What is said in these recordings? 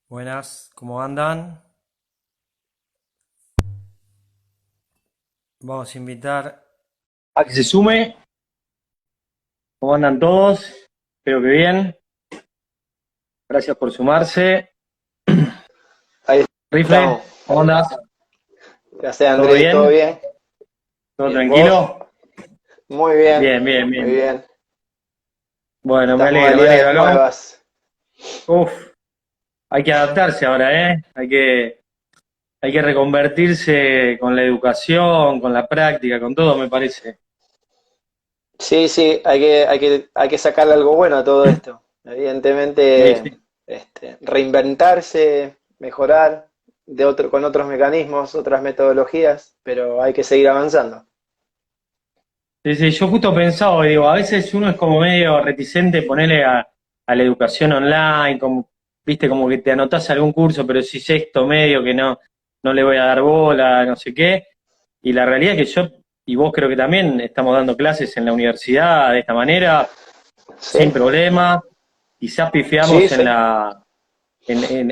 Buenas, ¿cómo andan? Vamos a invitar a que se sume. ¿Cómo andan todos? Espero que bien. Gracias por sumarse. Ahí Rifle, estamos. ¿cómo andás? Gracias, ¿Todo Andrés. ¿Todo bien? bien? ¿Todo Bien, ¿vos? tranquilo? Muy bien, Bien, bien, muy bien. bien. Bueno, me Estas alegro, me modalidades alegro. Acá, nuevas. uf, hay que adaptarse ahora, ¿eh? Hay que reconvertirse con la educación, con la práctica, con todo, me parece. Sí, sí, hay que sacarle algo bueno a todo esto. Sí, Evidentemente, sí. reinventarse, mejorar con otros mecanismos, otras metodologías, pero hay que seguir avanzando. Sí, sí, yo justo pensaba, digo, a veces uno es como medio reticente ponerle a la educación online, como, viste, como que te anotás a algún curso, pero si es esto medio que no le voy a dar bola, no sé qué. Y la realidad es que yo, y vos creo que también estamos dando clases en la universidad de esta manera, sin Sí, problema. Quizás sí, pifiamos sí.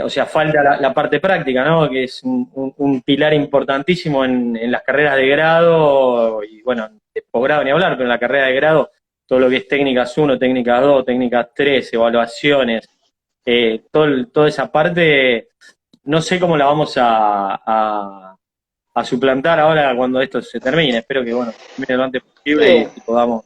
o sea, falta la parte práctica, ¿no? Que es un pilar importantísimo en las carreras de grado y, bueno, de posgrado ni hablar, pero en la carrera de grado, todo lo que es técnicas uno, técnicas 2, técnicas 3, evaluaciones, toda esa parte, no sé cómo la vamos a suplantar ahora cuando esto se termine. Espero que, bueno, termine lo antes posible Sí, y podamos.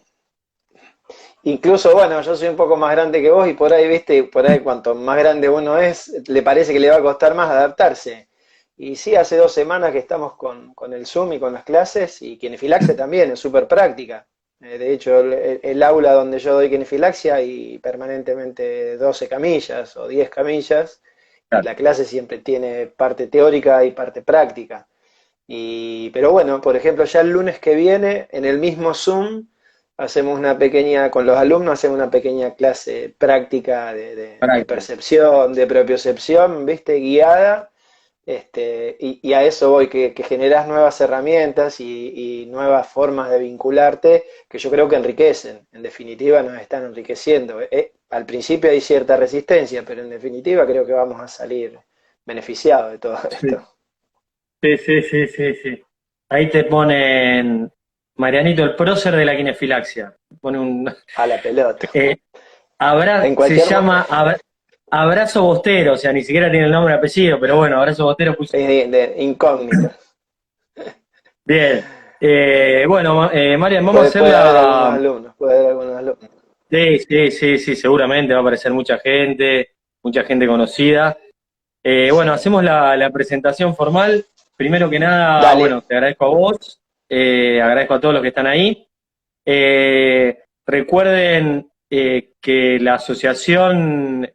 incluso, bueno, yo soy un poco más grande que vos y por ahí, viste, por ahí cuanto más grande uno es, le parece que le va a costar más adaptarse. Y sí, hace 2 semanas que estamos con el Zoom y con las clases y kinefilaxia también, es súper práctica. De hecho, el aula donde yo doy kinefilaxia hay permanentemente 12 camillas o 10 camillas y Claro. la clase siempre tiene parte teórica y parte práctica. Pero bueno, por ejemplo, ya el lunes que viene, en el mismo Zoom, hacemos una pequeña, con los alumnos hacemos una pequeña clase práctica de Práctica. percepción, de propiocepción, ¿viste? Guiada. Y a eso voy, que generas nuevas herramientas y nuevas formas de vincularte que yo creo que enriquecen. En definitiva, nos están enriqueciendo. Al principio hay cierta resistencia, pero en definitiva creo que vamos a salir beneficiados de todo Sí, esto. sí, sí, sí, sí, sí. Ahí te ponen Marianito, el prócer de la kinefilaxia. Pone un A la pelota. eh, En se cualquier llama Abrazo Bostero, o sea, ni siquiera tiene el nombre y apellido, pero bueno, Abrazo Bostero puso. de incógnito. Bien. Bueno, Marian, vamos a Puede, hacer puede haber algunos la. alumnos, puede haber algunos alumnos. Sí, sí, sí, sí, seguramente va a aparecer mucha gente conocida. Bueno, Sí. hacemos la presentación formal. Primero que nada, Dale, bueno, te agradezco a vos, agradezco a todos los que están ahí. Recuerden que la asociación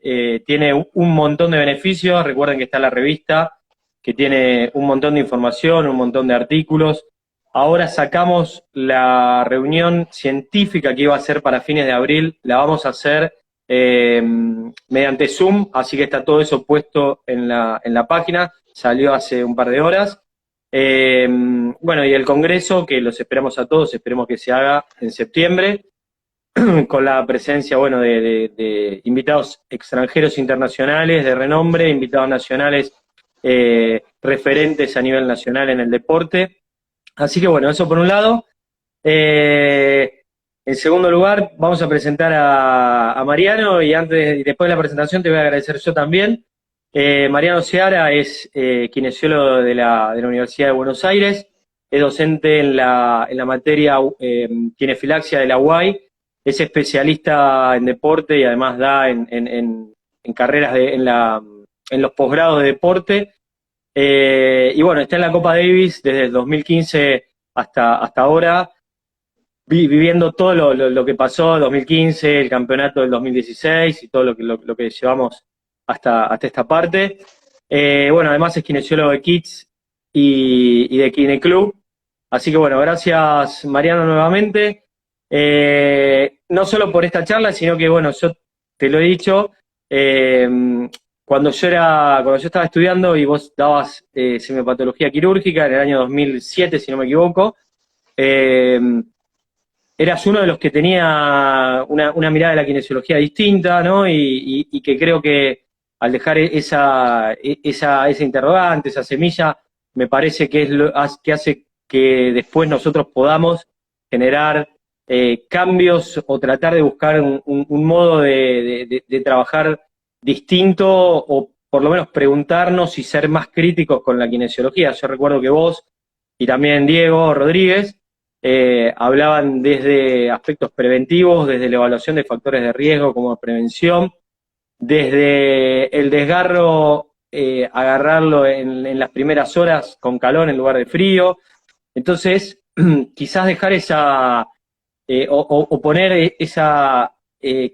tiene un montón de beneficios. Recuerden que está la revista, que tiene un montón de información, un montón de artículos. Ahora sacamos la reunión científica que iba a ser para fines de abril, la vamos a hacer mediante Zoom, así que está todo eso puesto en la página, salió hace un par de horas. Bueno, y el Congreso, que los esperamos a todos, esperemos que se haga en septiembre, con la presencia, bueno, de invitados extranjeros internacionales de renombre, invitados nacionales referentes a nivel nacional en el deporte. Así que bueno, eso por un lado. Eh, en segundo lugar, vamos a presentar a Mariano y después de la presentación te voy a agradecer yo también. Mariano Seara es kinesiólogo de la Universidad de Buenos Aires, es docente en la materia kinefilaxia de la UAI, es especialista en deporte y además da en carreras en los posgrados de deporte. Y bueno, está en la Copa Davis desde el 2015 hasta ahora, viviendo todo lo que pasó en 2015, el campeonato del 2016 y todo lo que llevamos hasta esta parte. Bueno, además es kinesiólogo de Kids y de Kine Club. Así que bueno, gracias Mariano nuevamente. No solo por esta charla, sino que bueno, yo te lo he dicho, eh, cuando yo estaba estudiando y vos dabas semiopatología quirúrgica en el año 2007, si no me equivoco, eh, eras uno de los que tenía una mirada de la kinesiología distinta, ¿no? Y que creo que al dejar esa interrogante, esa semilla, me parece que es lo que hace que después nosotros podamos generar cambios o tratar de buscar un modo de trabajar distinto o por lo menos preguntarnos y ser más críticos con la kinesiología. Yo recuerdo que vos y también Diego Rodríguez hablaban desde aspectos preventivos, desde la evaluación de factores de riesgo como prevención, desde el desgarro, agarrarlo en las primeras horas con calor en lugar de frío. Entonces, quizás dejar o poner esa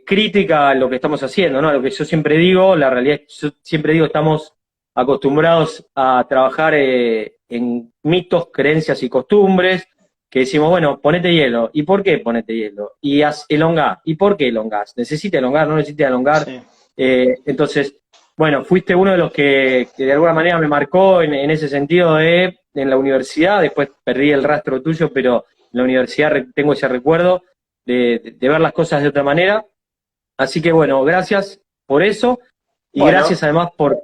crítica a lo que estamos haciendo, ¿no? Lo que yo siempre digo, la realidad es que yo siempre digo, estamos acostumbrados a trabajar en mitos, creencias y costumbres, que decimos, bueno, ponete hielo. ¿Y por qué ponete hielo? Y elongá. ¿Y por qué elongás? ¿Necesita elongar? ¿No necesita elongar? Sí. Entonces, bueno, fuiste uno de los que de alguna manera me marcó en ese sentido en la universidad, después perdí el rastro tuyo, pero en la universidad tengo ese recuerdo de ver las cosas de otra manera. Así que bueno, gracias por eso y Bueno, gracias además por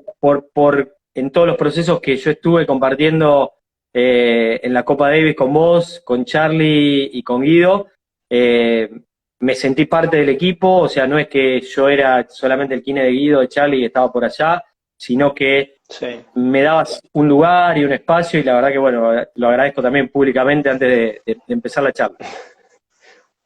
en todos los procesos que yo estuve compartiendo en la Copa Davis con vos, con Charlie y con Guido. Eh, Me sentí parte del equipo, o sea, no es que yo era solamente el kine de Guido, de Charlie y estaba por allá, sino que sí. me dabas un lugar y un espacio y la verdad que bueno, lo agradezco también públicamente antes de empezar la charla.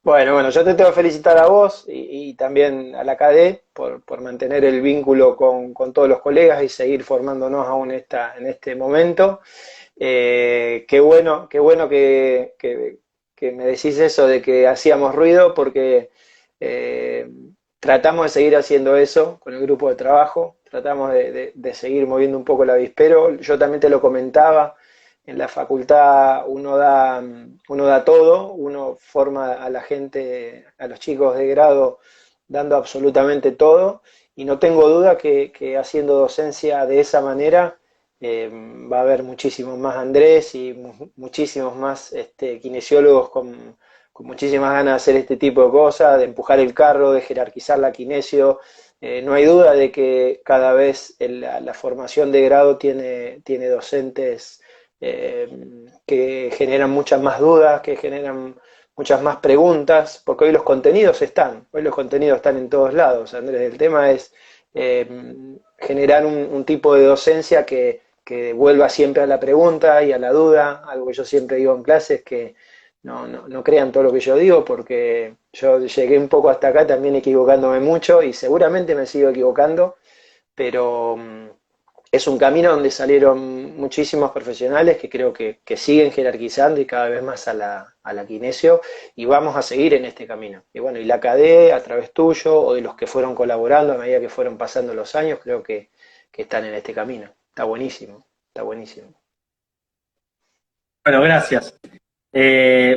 Bueno, yo te tengo que felicitar a vos y también a la KD por mantener el vínculo con todos los colegas y seguir formándonos aún en este momento. Qué bueno que me decís eso de que hacíamos ruido porque eh, tratamos de seguir haciendo eso con el grupo de trabajo, tratamos de seguir moviendo un poco el avispero. Yo también te lo comentaba, en la facultad uno da todo, uno forma a la gente, a los chicos de grado dando absolutamente todo y no tengo duda que haciendo docencia de esa manera va a haber muchísimos más Andrés y muchísimos más kinesiólogos con muchísimas ganas de hacer este tipo de cosas, de empujar el carro, de jerarquizar la kinesio. No hay duda de que cada vez la formación de grado tiene docentes que generan muchas más dudas, que generan muchas más preguntas, porque hoy los contenidos están en todos lados, Andrés. El tema es generar un tipo de docencia que vuelva siempre a la pregunta y a la duda. Algo que yo siempre digo en clases, que no crean todo lo que yo digo, porque yo llegué un poco hasta acá también equivocándome mucho y seguramente me sigo equivocando, pero es un camino donde salieron muchísimos profesionales que creo que siguen jerarquizando y cada vez más a la kinesio, y vamos a seguir en este camino. Y bueno, y la KD a través tuyo o de los que fueron colaborando a medida que fueron pasando los años, creo que están en este camino. Está buenísimo, está buenísimo. Bueno, gracias.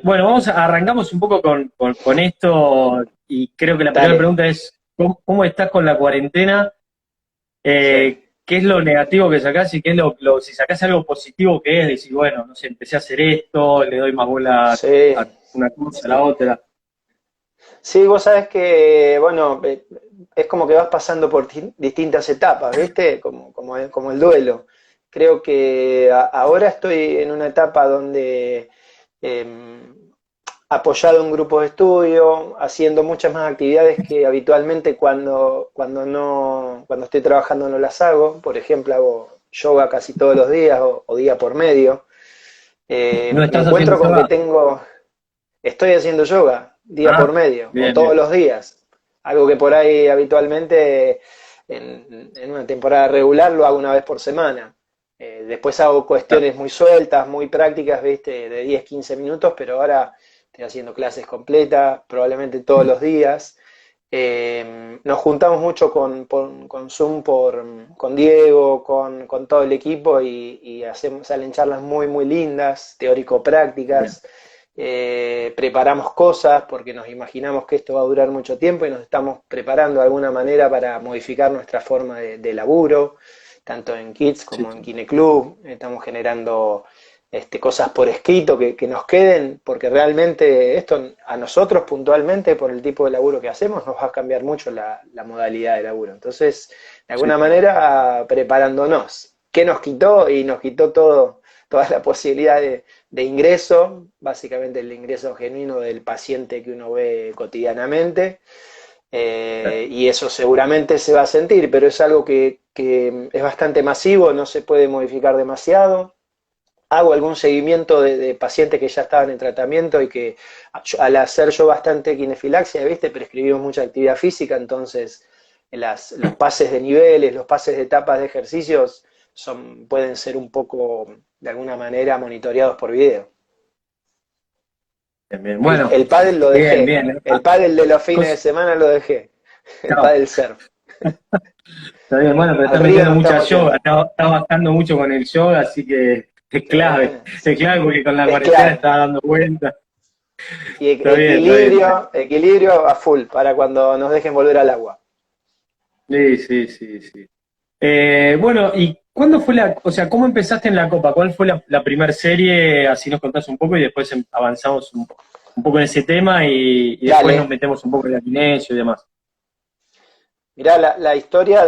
Bueno, arrancamos un poco con esto y creo que la primera Dale, pregunta es, ¿cómo estás con la cuarentena? sí. ¿Qué es lo negativo que sacás y qué es si sacás algo positivo que es decir, bueno, no sé, empecé a hacer esto, le doy más bola Sí, a una cosa, a la otra? sí, vos sabés que, bueno, es como que vas pasando por distintas etapas, ¿viste? Como el duelo. Creo que ahora estoy en una etapa donde eh, apoyado en un grupo de estudio, haciendo muchas más actividades que habitualmente cuando estoy trabajando no las hago. Por ejemplo, hago yoga casi todos los días o día por medio. ¿No Me estás haciendo encuentro con que yoga? estoy haciendo yoga día por Ah, medio o bien, todos bien. los días. Algo que por ahí habitualmente en una temporada regular lo hago una vez por semana. Después hago cuestiones muy sueltas, muy prácticas, ¿viste? De 10, 15 minutos, pero ahora estoy haciendo clases completas, probablemente todos los días. Nos juntamos mucho con Zoom con Diego, con todo el equipo y salen charlas muy, muy lindas, Bien. teórico-prácticas. Preparamos cosas porque nos imaginamos que esto va a durar mucho tiempo y nos estamos preparando de alguna manera para modificar nuestra forma de laburo, tanto en Kids Sí, como en sí. Kine Club. Estamos generando cosas por escrito que nos queden, porque realmente esto a nosotros puntualmente, por el tipo de laburo que hacemos, nos va a cambiar mucho la modalidad de laburo. Entonces, de Sí, alguna manera, preparándonos. ¿Qué nos quitó? Y nos quitó toda la posibilidad de ingreso, básicamente el ingreso genuino del paciente que uno ve cotidianamente. Y eso seguramente se va a sentir, pero es algo que es bastante masivo, no se puede modificar demasiado. Hago algún seguimiento de pacientes que ya estaban en tratamiento y que al hacer yo bastante kinefilaxia, ¿viste? Prescribimos mucha actividad física, entonces los pases de niveles, los pases de etapas de ejercicios pueden ser un poco, de alguna manera, monitoreados por video. bien, bien. El, Bueno, el pádel lo bien, dejé, bien. el pádel de los fines de Cos- semana lo dejé, el Chao. pádel surf. Está bien, bueno, pero Al está río metiendo no mucha estamos yoga, yendo. está bajando mucho con el yoga, así que es Sí, clave porque con la es cuarentena clave. está dando vuelta. Y Está bien, está bien. equilibrio a full para cuando nos dejen volver al agua. Sí, sí, sí, sí. Bueno, ¿y cuándo fue o sea, cómo empezaste en la Copa? ¿Cuál fue la primera serie? Así nos contás un poco y después avanzamos un poco en ese tema y después nos Dale. metemos un poco en la kinesio y demás. Mirá, la historia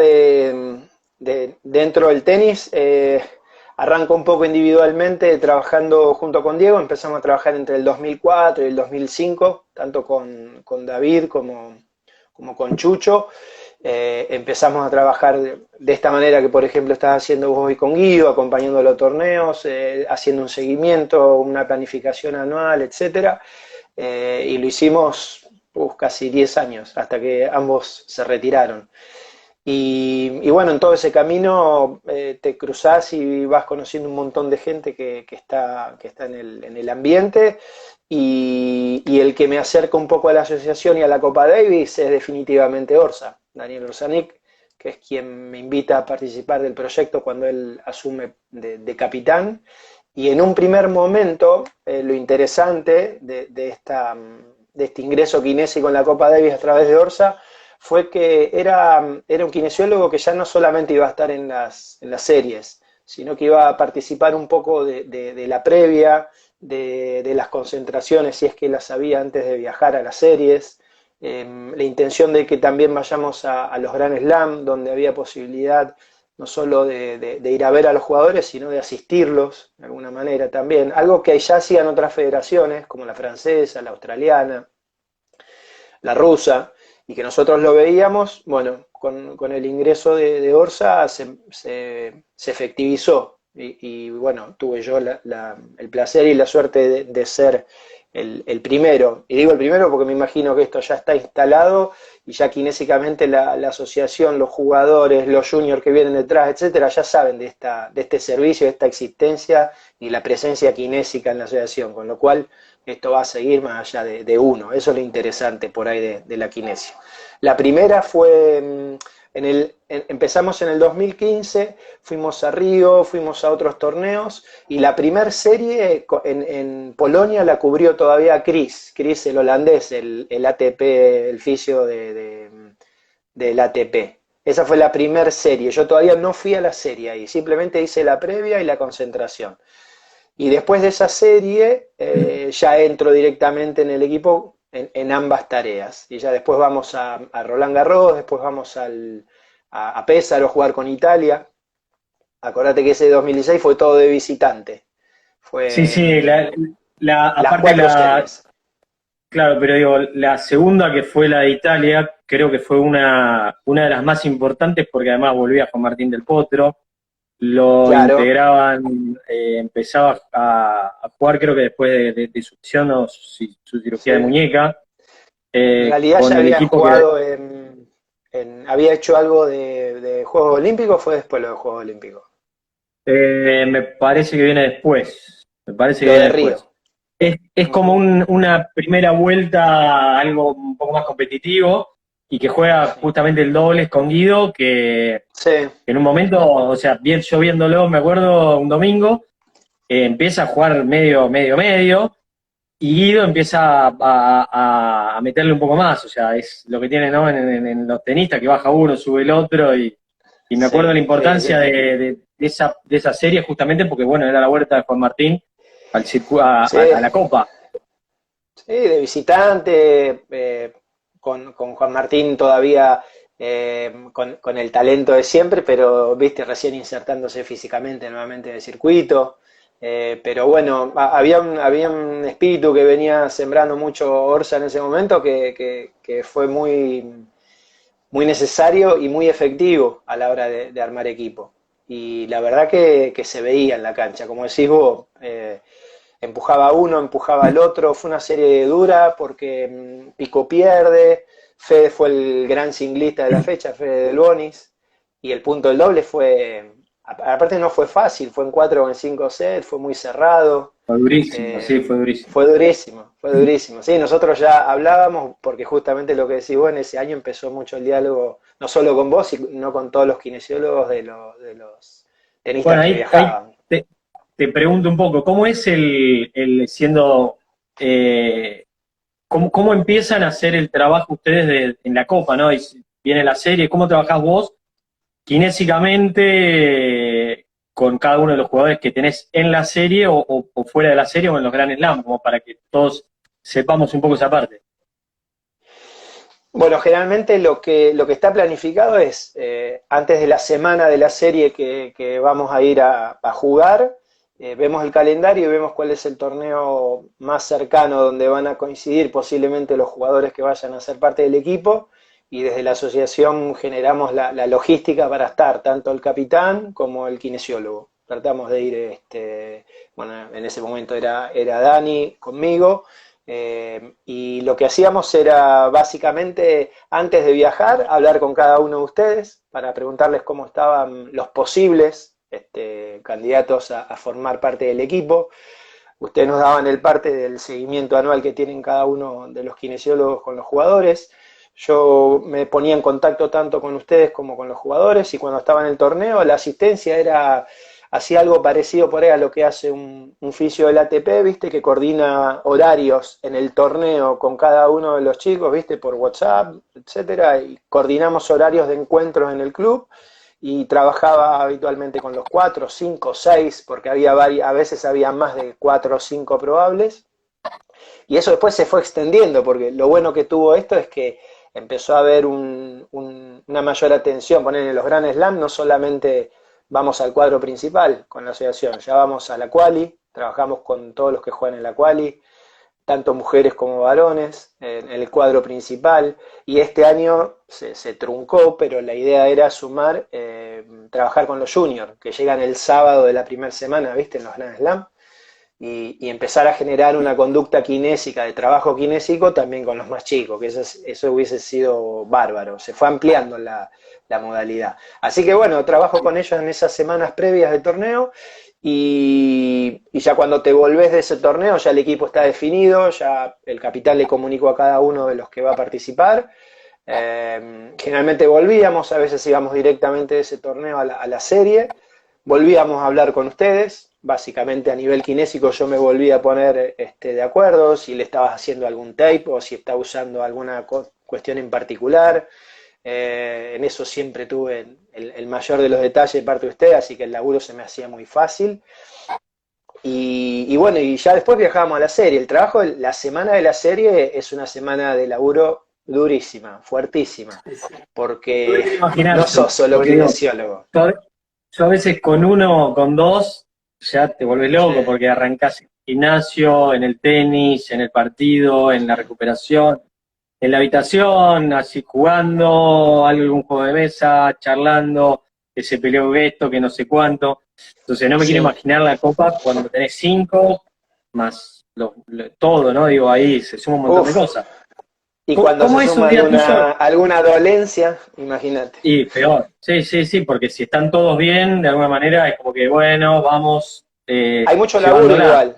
dentro del tenis arranca un poco individualmente trabajando junto con Diego. Empezamos a trabajar entre el 2004 y el 2005, tanto con David como con Chucho. Empezamos a trabajar de esta manera que, por ejemplo, estás haciendo vos hoy con Guido, acompañando los torneos, haciendo un seguimiento, una planificación anual, etcétera. Y lo hicimos casi 10 años, hasta que ambos se retiraron. Y bueno, en todo ese camino te cruzás y vas conociendo un montón de gente que está en el ambiente y el que me acerca un poco a la asociación y a la Copa Davis es definitivamente Orsa, Daniel Orsanic, que es quien me invita a participar del proyecto cuando él asume de capitán. Y en un primer momento, lo interesante de este ingreso kinésico en la Copa Davis a través de Orsa fue que era un kinesiólogo que ya no solamente iba a estar en las series, sino que iba a participar un poco de la previa, de las concentraciones, si es que las había antes de viajar a las series, la intención de que también vayamos a los Grand Slam, donde había posibilidad no solo de ir a ver a los jugadores, sino de asistirlos de alguna manera también, algo que ya hacían otras federaciones, como la francesa, la australiana, la rusa, y que nosotros lo veíamos, bueno, con el ingreso de Orsa se efectivizó. Y bueno, tuve yo el placer y la suerte de ser el primero. Y digo el primero porque me imagino que esto ya está instalado y ya kinésicamente la asociación, los jugadores, los juniors que vienen detrás, etcétera, ya saben de este servicio, de esta existencia y la presencia kinésica en la asociación, con lo cual esto va a seguir más allá de uno. Eso es lo interesante por ahí de la kinesia. La primera fue, empezamos en el 2015, fuimos a Río, fuimos a otros torneos, y la primer serie en Polonia la cubrió todavía Chris el holandés, el ATP, el fisio del ATP. Esa fue la primer serie. Yo todavía no fui a la serie ahí, simplemente hice la previa y la concentración. Y después de esa serie, ya entro directamente en el equipo en ambas tareas. Y ya después vamos a Roland Garros, después vamos a Pesaro a jugar con Italia. Acordate que ese 2016 fue todo de visitante. Sí, Fue sí, las aparte cuatro series. claro, pero digo, la segunda que fue la de Italia, creo que fue una de las más importantes porque además volvía Juan Martín del Potro, lo Claro. integraban, empezaba a jugar creo que después de su lesión o su cirugía de Sí. muñeca, En realidad con ya el había equipo que jugado había hecho algo de Juegos Olímpicos, fue después lo de Juegos Olímpicos. me parece que viene después, me parece que Lo viene de después. Río. Es como Ujú. una primera vuelta, algo un poco más competitivo, y que juega Sí. justamente el dobles con Guido, que Sí. en un momento, o sea, bien yo viéndolo, me acuerdo un domingo, empieza a jugar medio, medio, medio, y Guido empieza a meterle un poco más, o sea, es lo que tiene, ¿no? En los tenistas, que baja uno, sube el otro, y me acuerdo Sí, la sí, importancia sí. de esa serie justamente porque, bueno, era la vuelta de Juan Martín, Sí, a la Copa. sí, de visitante, con Juan Martín todavía con el talento de siempre, pero viste, recién insertándose físicamente nuevamente en el circuito. Pero bueno, había un espíritu que venía sembrando mucho Orsa en ese momento que fue muy necesario y muy efectivo a la hora de armar equipo. Y la verdad que se veía en la cancha, como decís vos, empujaba a uno, empujaba al otro, fue una serie dura porque Pico pierde, Fede fue el gran singlista de la fecha, Fede Del Bonis, y el punto del doble fue, aparte no fue fácil, fue en 4 o en 5 sets, fue muy cerrado, Fue durísimo, eh, sí, fue durísimo. fue durísimo, fue durísimo. Sí, nosotros ya hablábamos, porque justamente lo que decís vos, en ese año empezó mucho el diálogo, no solo con vos, sino con todos los kinesiólogos de los tenistas Bueno, que ahí viajaban. te pregunto un poco, ¿cómo es el siendo, cómo empiezan a hacer el trabajo ustedes en la Copa, ¿no? Y viene la serie, ¿cómo trabajás vos kinésicamente con cada uno de los jugadores que tenés en la serie o fuera de la serie o en los Grand Slam, como para que todos sepamos un poco esa parte? Bueno, generalmente lo que está planificado es, antes de la semana de la serie que vamos a ir a jugar, vemos el calendario y vemos cuál es el torneo más cercano donde van a coincidir posiblemente los jugadores que vayan a ser parte del equipo, y desde la asociación generamos la logística para estar, tanto el capitán como el kinesiólogo. Tratamos de ir, bueno, en ese momento era Dani conmigo, y lo que hacíamos era básicamente, antes de viajar, hablar con cada uno de ustedes para preguntarles cómo estaban los posibles candidatos a formar parte del equipo. Ustedes nos daban el parte del seguimiento anual que tienen cada uno de los kinesiólogos con los jugadores. Yo me ponía en contacto tanto con ustedes como con los jugadores, y cuando estaba en el torneo la asistencia era, hacía algo parecido por ahí a lo que hace un fisio del ATP, viste, que coordina horarios en el torneo con cada uno de los chicos, viste, por WhatsApp, etcétera, y coordinamos horarios de encuentros en el club, y trabajaba habitualmente con los 4, 5, 6, porque a veces había más de 4 o 5 probables, y eso después se fue extendiendo, porque lo bueno que tuvo esto es que empezó a haber una mayor atención. Poner en los Grand Slam no solamente vamos al cuadro principal con la asociación, ya vamos a la quali, trabajamos con todos los que juegan en la quali, tanto mujeres como varones, en el cuadro principal, y este año se truncó, pero la idea era sumar, trabajar con los juniors, que llegan el sábado de la primera semana, ¿viste? En los Grand Slam, y empezar a generar una conducta kinésica, de trabajo kinésico también con los más chicos, que eso hubiese sido bárbaro, se fue ampliando la modalidad. Así que bueno, trabajo con ellos en esas semanas previas del torneo, y ya cuando te volvés de ese torneo ya el equipo está definido, ya el capitán le comunicó a cada uno de los que va a participar. Generalmente volvíamos, a veces íbamos directamente de ese torneo a la serie, volvíamos a hablar con ustedes, básicamente a nivel kinésico yo me volví a poner de acuerdo, si le estabas haciendo algún tape o si está usando alguna cuestión en particular. En eso siempre tuve el mayor de los detalles de parte de usted, así que el laburo se me hacía muy fácil. Y bueno, y ya después viajábamos a la serie. El trabajo, la semana de la serie es una semana de laburo durísima, fuertísima, No me quiero porque no imaginar, sos solo porque digo, kinesiólogo. yo, yo a veces con uno, con dos, ya te vuelves Sí. loco porque arrancás en el gimnasio, en el tenis, en el partido, en la recuperación, en la habitación, así jugando, algún juego de mesa, charlando, que se peleó esto, que no sé cuánto. Entonces no me quiero Sí. imaginar la copa cuando tenés cinco, más todo, ¿no? Digo, ahí se suma un montón de Uf. cosas. Y ¿Cómo, cuando cómo se es un suma día tuyo? alguna dolencia, imagínate. Y peor, sí, sí, sí, porque si están todos bien, de alguna manera es como que, bueno, vamos Hay mucho laburo llevándola. igual.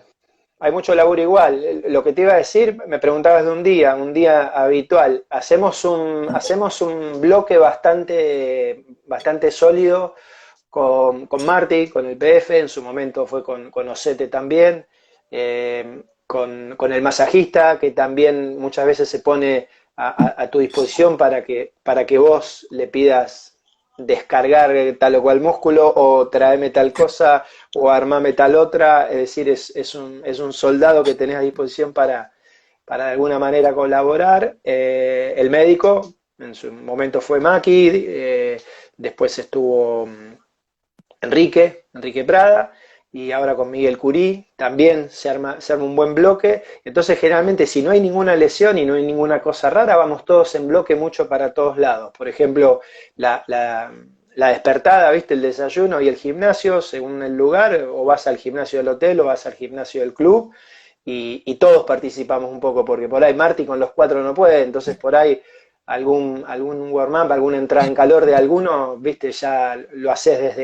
Hay mucho laburo igual. Lo que te iba a decir, me preguntabas de un día habitual. Hacemos un bloque bastante sólido con Marty, con el PF, en su momento fue con Osete también, con el masajista, que también muchas veces se pone a tu disposición para que vos le pidas descargar tal o cual músculo, o traerme tal cosa, o armarme tal otra. Es decir, es un soldado que tenés a disposición para de alguna manera colaborar. El médico, en su momento fue Maki, después estuvo Enrique Prada, y ahora con Miguel Curí también se arma un buen bloque. Entonces generalmente si no hay ninguna lesión y no hay ninguna cosa rara, vamos todos en bloque mucho para todos lados. Por ejemplo, la despertada, ¿viste? El desayuno y el gimnasio, según el lugar, o vas al gimnasio del hotel o vas al gimnasio del club, y todos participamos un poco, porque por ahí Marty con los cuatro no puede, entonces por ahí algún warm-up, alguna entrada en calor de alguno, viste, ya lo haces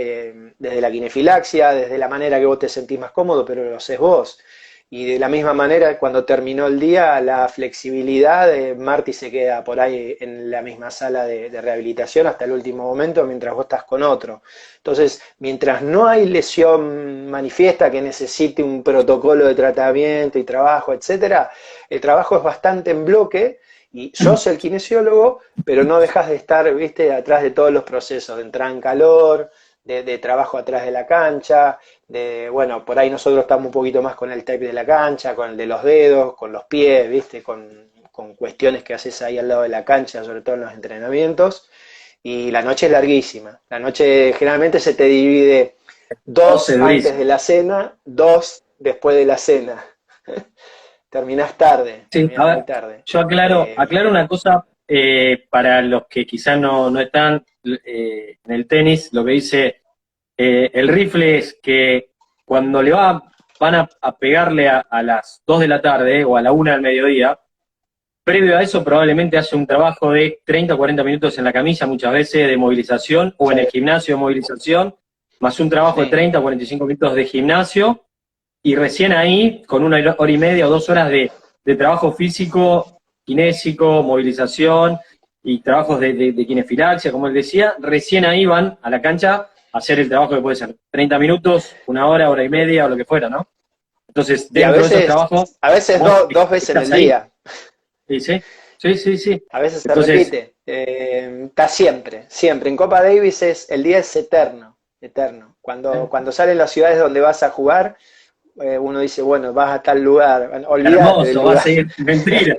desde la kinefilaxia, desde la manera que vos te sentís más cómodo, pero lo haces vos. Y de la misma manera, cuando terminó el día, la flexibilidad de Marty se queda por ahí en la misma sala de rehabilitación hasta el último momento, mientras vos estás con otro. Entonces, mientras no hay lesión manifiesta que necesite un protocolo de tratamiento y trabajo, etcétera, el trabajo es bastante en bloque, y sos el kinesiólogo, pero no dejas de estar, viste, atrás de todos los procesos, de entrar en calor, de trabajo atrás de la cancha, bueno, por ahí nosotros estamos un poquito más con el tape de la cancha, con el de los dedos, con los pies, viste, con cuestiones que haces ahí al lado de la cancha, sobre todo en los entrenamientos. Y la noche es larguísima. La noche generalmente se te divide 2 antes de la cena, 2 después de la cena. Terminás tarde, Sí, a terminás muy ver, tarde. yo aclaro una cosa para los que quizás no están en el tenis, lo que dice el rifle es que cuando van a pegarle a las 2 de la tarde o a la 1 del mediodía, previo a eso probablemente hace un trabajo de 30 o 40 minutos en la camilla, muchas veces de movilización, o Sí, en el gimnasio de movilización, más un trabajo de sí. 30 o 45 minutos de gimnasio, y recién ahí, con 1 hora y media o 2 horas de trabajo físico, kinésico, movilización y trabajos de kinefilaxia, como él decía, recién ahí van a la cancha a hacer el trabajo que puede ser 30 minutos, 1 hora, hora y media o lo que fuera, ¿no? Entonces, Y dentro de esos trabajos, a veces vos dos veces en estás el ahí. día. Sí, sí, sí, sí, sí. A veces se Entonces, repite. Está siempre, siempre. En Copa Davis el día es eterno, eterno. Cuando salen las ciudades donde vas a jugar, uno dice, bueno, vas a tal lugar. Bueno, olvídate del hermoso, va a lugar. seguir, mentira.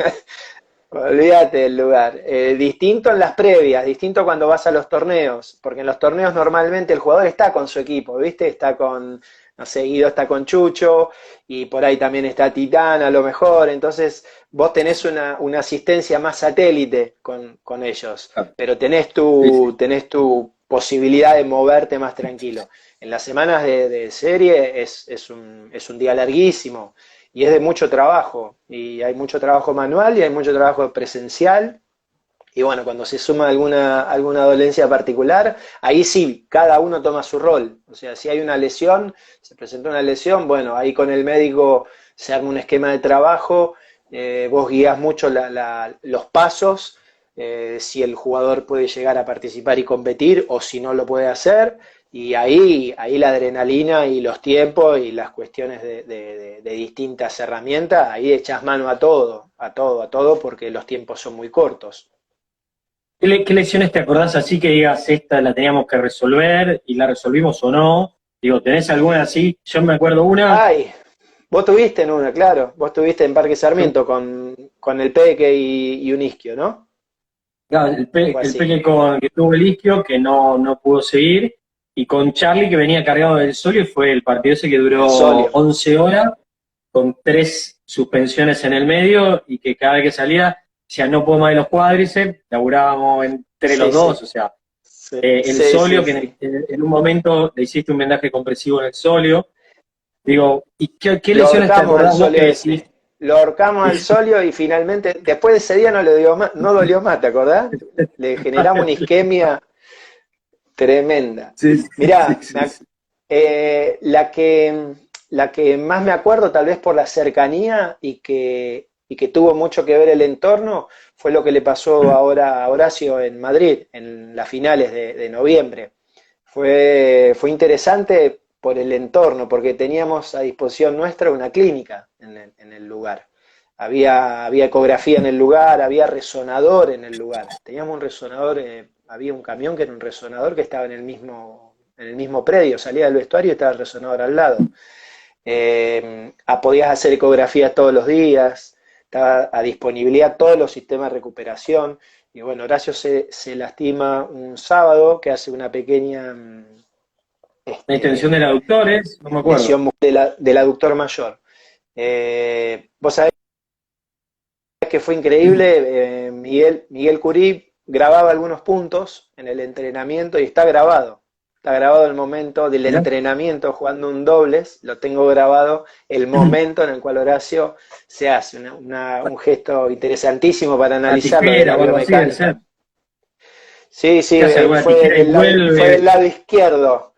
Olvídate del lugar. Distinto en las previas, distinto cuando vas a los torneos, porque en los torneos normalmente el jugador está con su equipo, ¿viste? Está con, no sé, Guido está con Chucho, y por ahí también está Titán a lo mejor, entonces vos tenés una asistencia más satélite con ellos, pero Sí, sí. tenés tu posibilidad de moverte más tranquilo. En las semanas de serie es un día larguísimo, y es de mucho trabajo, y hay mucho trabajo manual y hay mucho trabajo presencial, y bueno, cuando se suma alguna dolencia particular, ahí sí, cada uno toma su rol. O sea, si hay una lesión, se presentó una lesión, bueno, ahí con el médico se arma un esquema de trabajo, vos guías mucho los pasos, si el jugador puede llegar a participar y competir o si no lo puede hacer, y ahí la adrenalina y los tiempos y las cuestiones de distintas herramientas, ahí echas mano a todo, a todo, a todo, porque los tiempos son muy cortos. ¿Qué lecciones te acordás así que digas, esta la teníamos que resolver y la resolvimos o no? Digo, ¿tenés alguna así? Yo me acuerdo una, Ay, vos tuviste en una, claro, vos tuviste en Parque yo, Sarmiento con el Peque y un Isquio, ¿no? claro, Fue el así. Peque que tuvo el isquio, que no pudo seguir, y con Charlie que venía cargado del sol y fue el partido ese que El duró Solio. 11 horas, con 3 suspensiones en el medio, y que cada vez que salía, decía, no puedo más de los cuádriceps, laburábamos entre los Sí, sí. dos, o sea, Sí, el sí, solio, sí, que sí. en un momento le hiciste un vendaje compresivo en el solio. Digo, ¿y qué Lo lesiones te ahorcamos al acordás vos que Solio decís? ese. Lo ahorcamos al Solio y finalmente, después de ese día no dolió más, ¿te acordás? Le generamos una isquemia tremenda. Sí, sí, sí, Mirá, sí, sí. la que más me acuerdo, tal vez por la cercanía y que tuvo mucho que ver el entorno, fue lo que le pasó ahora a Horacio en Madrid, en las finales de noviembre. Fue interesante por el entorno, porque teníamos a disposición nuestra una clínica en el lugar. Había ecografía en el lugar, había resonador en el lugar. Teníamos un resonador había un camión que era un resonador que estaba en el mismo predio, salía del vestuario y estaba el resonador al lado. Podías hacer ecografías todos los días, estaba a disponibilidad todos los sistemas de recuperación. Y bueno, Horacio se lastima un sábado, que hace una pequeña La extensión de aductores, no me acuerdo. lesión del aductor mayor. Vos sabés que fue increíble, Miguel Curí grababa algunos puntos en el entrenamiento y está grabado. Está grabado el momento del entrenamiento jugando un dobles, lo tengo grabado, el momento en el cual Horacio se hace un gesto interesantísimo para analizarlo de la biomecánica. Sí, fue del lado izquierdo,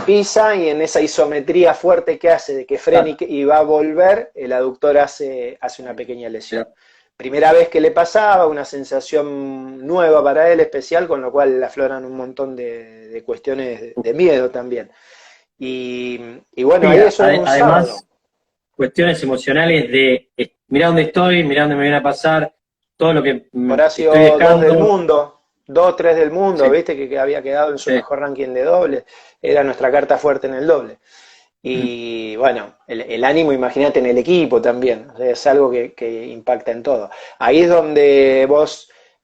pisa y en esa isometría fuerte que hace de que frene y va a volver, el aductor hace una pequeña lesión. Primera vez que le pasaba, una sensación nueva para él, especial, con lo cual le afloran un montón de cuestiones de miedo también. Y bueno, sí, eso es un además, sábado. Cuestiones emocionales de mirá dónde estoy, mirá dónde me viene a pasar, todo lo que Horacio, estoy dejando. 2, 3 del mundo, Sí. viste que había quedado en su mejor ranking de doble, era nuestra carta fuerte en el doble. Y bueno, el ánimo, imagínate, en el equipo también, o sea, es algo que impacta en todo. Ahí es donde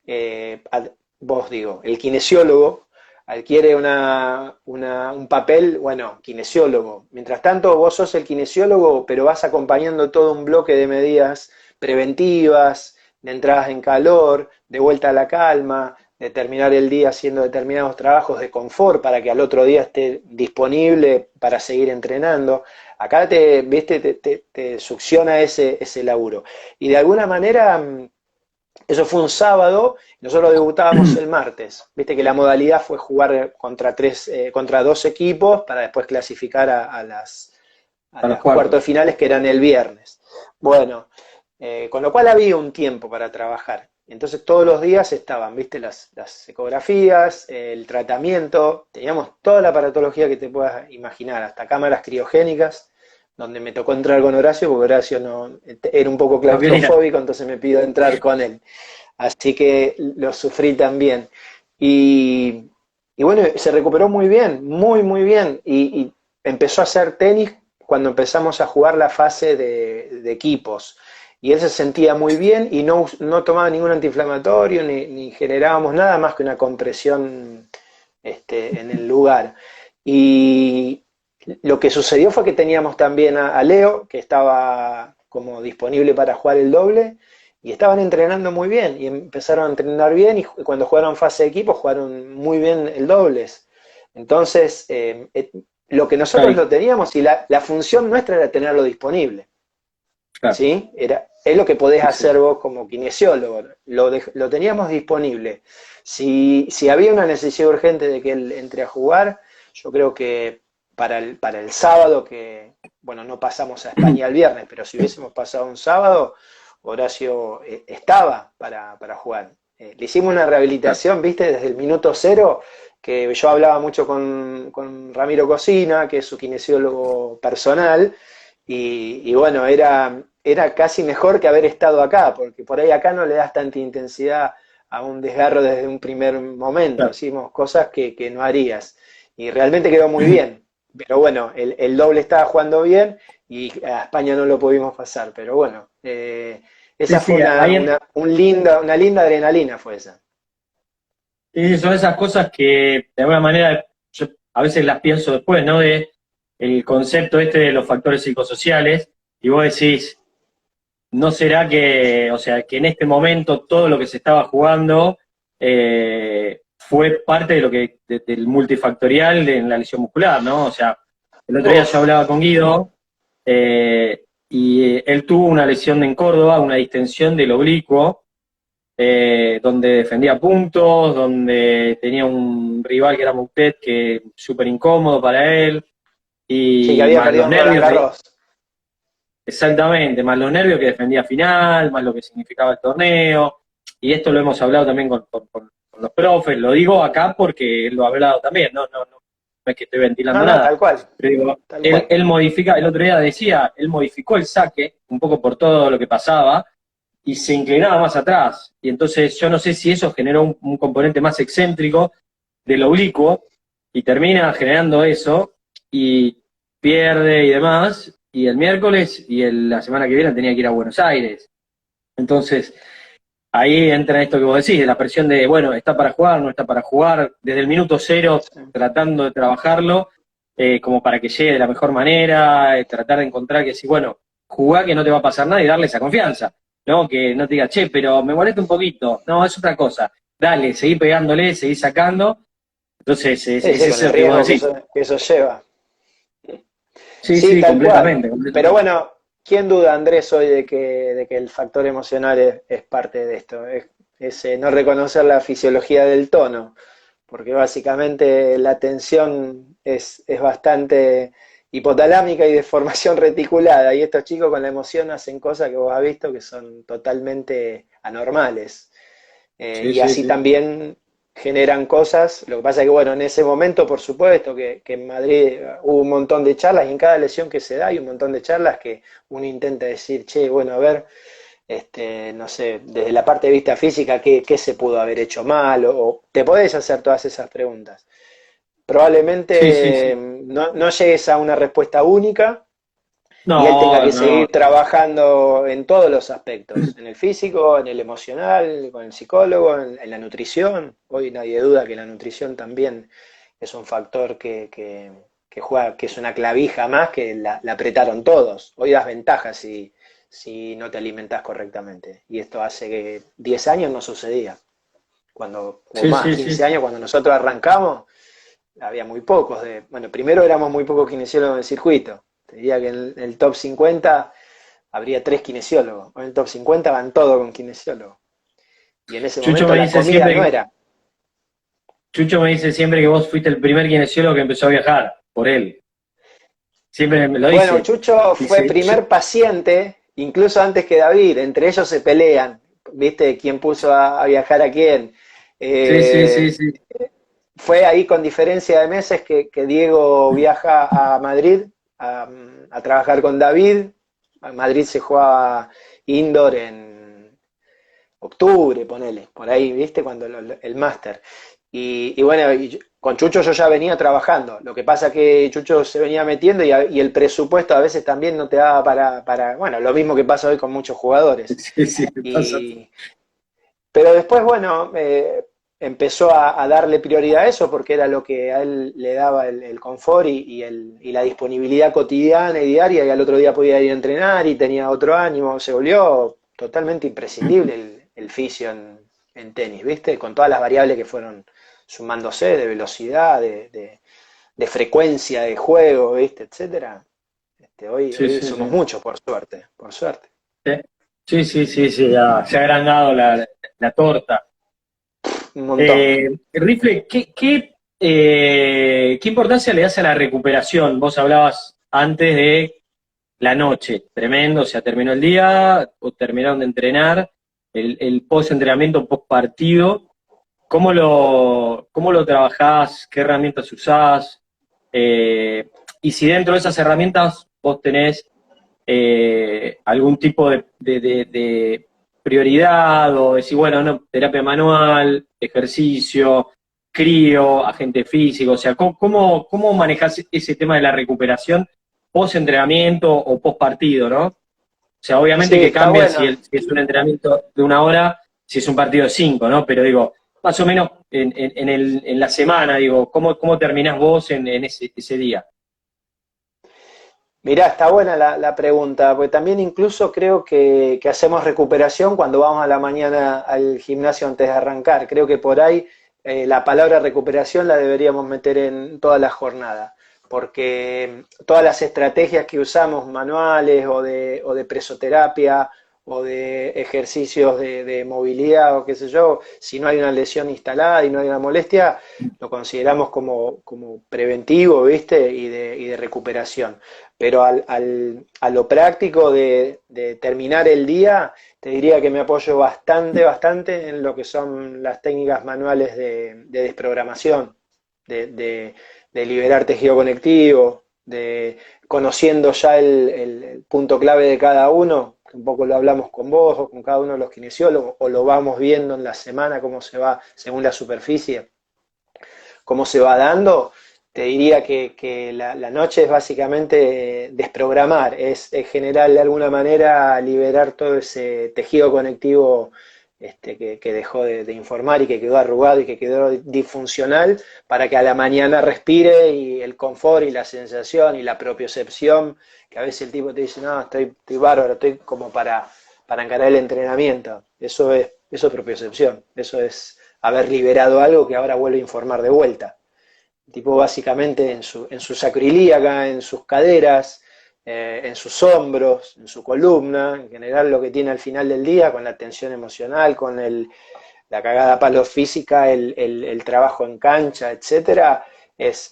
el kinesiólogo adquiere un papel, bueno, kinesiólogo. Mientras tanto, vos sos el kinesiólogo, pero vas acompañando todo un bloque de medidas preventivas, de entradas en calor, de vuelta a la calma, de terminar el día haciendo determinados trabajos de confort para que al otro día esté disponible para seguir entrenando. Acá te succiona ese laburo. Y de alguna manera, eso fue un sábado, nosotros debutábamos el martes. Viste que la modalidad fue jugar contra 2 equipos para después clasificar a las cuartos de finales, que eran el viernes. Bueno, con lo cual había un tiempo para trabajar. Entonces todos los días estaban, viste, las ecografías, el tratamiento, teníamos toda la aparatología que te puedas imaginar, hasta cámaras criogénicas, donde me tocó entrar con Horacio, porque Horacio era un poco claustrofóbico, entonces me pidió entrar con él. Así que lo sufrí también. Y bueno, se recuperó muy bien, muy, muy bien. Y empezó a hacer tenis cuando empezamos a jugar la fase de equipos. Y él se sentía muy bien y no tomaba ningún antiinflamatorio ni generábamos nada más que una compresión en el lugar. Y lo que sucedió fue que teníamos también a Leo, que estaba como disponible para jugar el doble, y estaban entrenando muy bien, y empezaron a entrenar bien, y cuando jugaron fase de equipo jugaron muy bien el dobles. Entonces, lo que nosotros lo teníamos, y la función nuestra era tenerlo disponible. Claro. ¿Sí? Es lo que podés hacer vos como kinesiólogo, lo teníamos disponible. Si había una necesidad urgente de que él entre a jugar, yo creo que para el sábado, que bueno, no pasamos a España el viernes, pero si hubiésemos pasado un sábado, Horacio estaba para jugar. Le hicimos una rehabilitación, viste, desde el minuto 0, que yo hablaba mucho con Ramiro Cocina, que es su kinesiólogo personal, y bueno, era casi mejor que haber estado acá, porque por ahí acá no le das tanta intensidad a un desgarro desde un primer momento, hicimos cosas que no harías, y realmente quedó muy bien, pero bueno, el doble estaba jugando bien, y a España no lo pudimos pasar, pero bueno, esa fue una linda adrenalina, fue esa. Y son esas cosas que de alguna manera yo a veces las pienso después, ¿no? De el concepto de los factores psicosociales, y vos decís, ¿no será que, o sea, que en este momento todo lo que se estaba jugando fue parte de lo que del multifactorial en la lesión muscular, ¿no? O sea, el otro día yo hablaba con Guido y él tuvo una lesión en Córdoba, una distensión del oblicuo, donde defendía puntos, donde tenía un rival que era Moutet, que súper incómodo para él, y sí, que había más los nervios. Exactamente, más los nervios que defendía final, más lo que significaba el torneo, y esto lo hemos hablado también con los profes, lo digo acá porque él lo ha hablado también, no es que estoy ventilando nada. Tal cual. Pero digo, él modifica, el otro día decía, él modificó el saque, un poco por todo lo que pasaba, y se inclinaba más atrás. Y entonces yo no sé si eso generó un componente más excéntrico del oblicuo y termina generando eso y pierde y demás. Y el miércoles y la semana que viene tenía que ir a Buenos Aires. Entonces, ahí entra esto que vos decís, de la presión de, bueno, está para jugar, no está para jugar, desde el minuto cero Sí. tratando de trabajarlo como para que llegue de la mejor manera, tratar de encontrar que si, bueno, jugá que no te va a pasar nada y darle esa confianza, ¿no? Que no te diga, che, pero me molesta un poquito, no, es otra cosa, dale, seguí pegándole, seguí sacando, entonces Sí, es sí, con el eso que vos riesgo decís. que eso lleva. Sí, Sí, sí, tal cual. completamente, Pero completamente. bueno, ¿quién duda, Andrés, hoy de que el factor emocional es parte de esto? No reconocer la fisiología del tono, porque básicamente la tensión es bastante hipotalámica y de formación reticulada, y estos chicos con la emoción hacen cosas que vos has visto que son totalmente anormales. Sí, Y sí, así sí. también generan cosas. Lo que pasa es que, bueno, en ese momento, por supuesto, que en Madrid hubo un montón de charlas y en cada lesión que se da hay un montón de charlas que uno intenta decir, che, bueno, a ver, no sé, desde la parte de vista física, ¿qué se pudo haber hecho mal? O te podés hacer todas esas preguntas. Sí, sí, Probablemente sí. no llegues a una respuesta única, y él tenga No, que no. seguir trabajando en todos los aspectos, en el físico, en el emocional, con el psicólogo, en la nutrición. Hoy nadie duda que la nutrición también es un factor que juega, que es una clavija más que la apretaron todos. Hoy das ventajas si no te alimentas correctamente. Y esto hace que 10 años no sucedía. O Sí, más, sí, sí, 15 sí. años, cuando nosotros arrancamos, había muy pocos. Bueno, primero éramos muy pocos kinesiólogos del circuito. Te diría que en el top 50 habría 3 kinesiólogos. En el top 50 van todos con kinesiólogo. Y en ese Chucho momento me la dice comida siempre no que era. Chucho me dice siempre que vos fuiste el primer kinesiólogo que empezó a viajar, por él. Siempre me lo Bueno, dice. Chucho fue Dice, primer paciente, incluso antes que David. Entre ellos se pelean. ¿Viste quién puso a viajar a quién? sí, sí, sí, Eh, sí. Fue ahí con diferencia de meses que Diego viaja a Madrid a trabajar con David. A Madrid se juega indoor en octubre, ponele, por ahí, ¿viste? Cuando el máster. Y bueno, con Chucho yo ya venía trabajando. Lo que pasa es que Chucho se venía metiendo y el presupuesto a veces también no te daba bueno, lo mismo que pasa hoy con muchos jugadores. Sí, sí, me pasa. Y, pero después, bueno, empezó a darle prioridad a eso porque era lo que a él le daba el confort y la disponibilidad cotidiana y diaria, y al otro día podía ir a entrenar y tenía otro ánimo. Se volvió totalmente imprescindible el fisio en tenis, ¿viste? Con todas las variables que fueron sumándose, de velocidad, de frecuencia de juego, ¿viste? Etcétera. Sí, Hoy sí, somos sí. muchos, por suerte, por suerte. Sí, sí, sí, sí, se ha agrandado la torta. Un montón. Rifle, ¿qué importancia le das a la recuperación? Vos hablabas antes de la noche, tremendo, o sea, terminó el día, o terminaron de entrenar, el post-entrenamiento, post-partido. ¿Cómo lo trabajás? ¿Qué herramientas usás? Y si dentro de esas herramientas vos tenés algún tipo de prioridad o decir, bueno, no, terapia manual, ejercicio, crío, agente físico, o sea, ¿cómo manejás ese tema de la recuperación post-entrenamiento o post-partido, ¿no? O sea, obviamente Sí, que está cambia si, bueno. si es un entrenamiento de 1 hora, si es un partido de 5, ¿no? Pero digo, más o menos en la semana, digo, ¿cómo terminás vos en ese día? Mirá, está buena la pregunta, porque también incluso creo que hacemos recuperación cuando vamos a la mañana al gimnasio antes de arrancar. Creo que por ahí la palabra recuperación la deberíamos meter en toda la jornada, porque todas las estrategias que usamos, manuales o de presoterapia o de ejercicios de movilidad o qué sé yo, si no hay una lesión instalada y no hay una molestia, lo consideramos como preventivo, ¿viste? Y de recuperación. Pero a lo práctico de terminar el día, te diría que me apoyo bastante en lo que son las técnicas manuales de desprogramación, de liberar tejido conectivo, de conociendo ya el punto clave de cada uno. que un poco lo hablamos con vos o con cada uno de los kinesiólogos, o lo vamos viendo en la semana, cómo se va, según la superficie, cómo se va dando, te diría que la noche es básicamente desprogramar, es generar de alguna manera liberar todo ese tejido conectivo que dejó de informar y que quedó arrugado y que quedó disfuncional para que a la mañana respire y el confort y la sensación y la propiocepción, que a veces el tipo te dice, no, estoy bárbaro, estoy como para encarar el entrenamiento. Eso es propiocepción, eso es haber liberado algo que ahora vuelve a informar de vuelta. El tipo básicamente en su sacroiliaca, en sus caderas, en sus hombros, en su columna, en general lo que tiene al final del día, con la tensión emocional, con la cagada a palo física, el trabajo en cancha, etcétera, es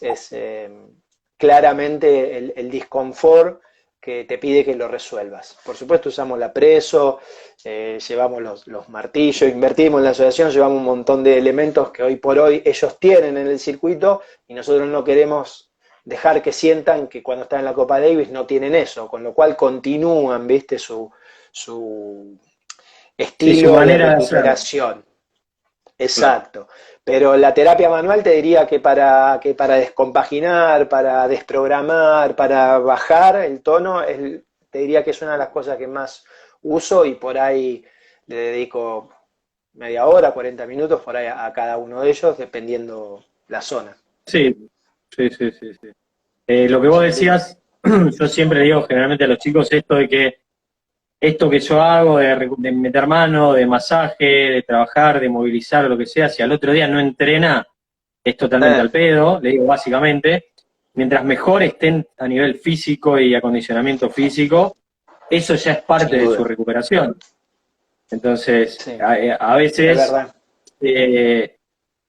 claramente el disconfort que te pide que lo resuelvas. Por supuesto usamos la preso, llevamos los martillos, invertimos en la asociación, llevamos un montón de elementos que hoy por hoy ellos tienen en el circuito y nosotros no queremos dejar que sientan que cuando están en la Copa Davis no tienen eso, con lo cual continúan, viste, su Sí, su estilo de manera de hacer. recuperación. Claro. Exacto. Pero la terapia manual te diría que para descompaginar, para desprogramar, para bajar el tono, te diría que es una de las cosas que más uso y por ahí le dedico media hora, 40 minutos por ahí a cada uno de ellos, dependiendo la zona. Sí, sí, sí, sí, sí. Lo que vos Sin duda. decías, yo siempre digo generalmente a los chicos esto de que esto que yo hago de meter mano, de masaje, de trabajar, de movilizar, lo que sea, si al otro día no entrena, es totalmente Eh, al pedo, le digo básicamente, mientras mejor estén a nivel físico y acondicionamiento físico, eso ya es parte sin de su duda. recuperación. Entonces, Sí, a es veces, verdad. eh,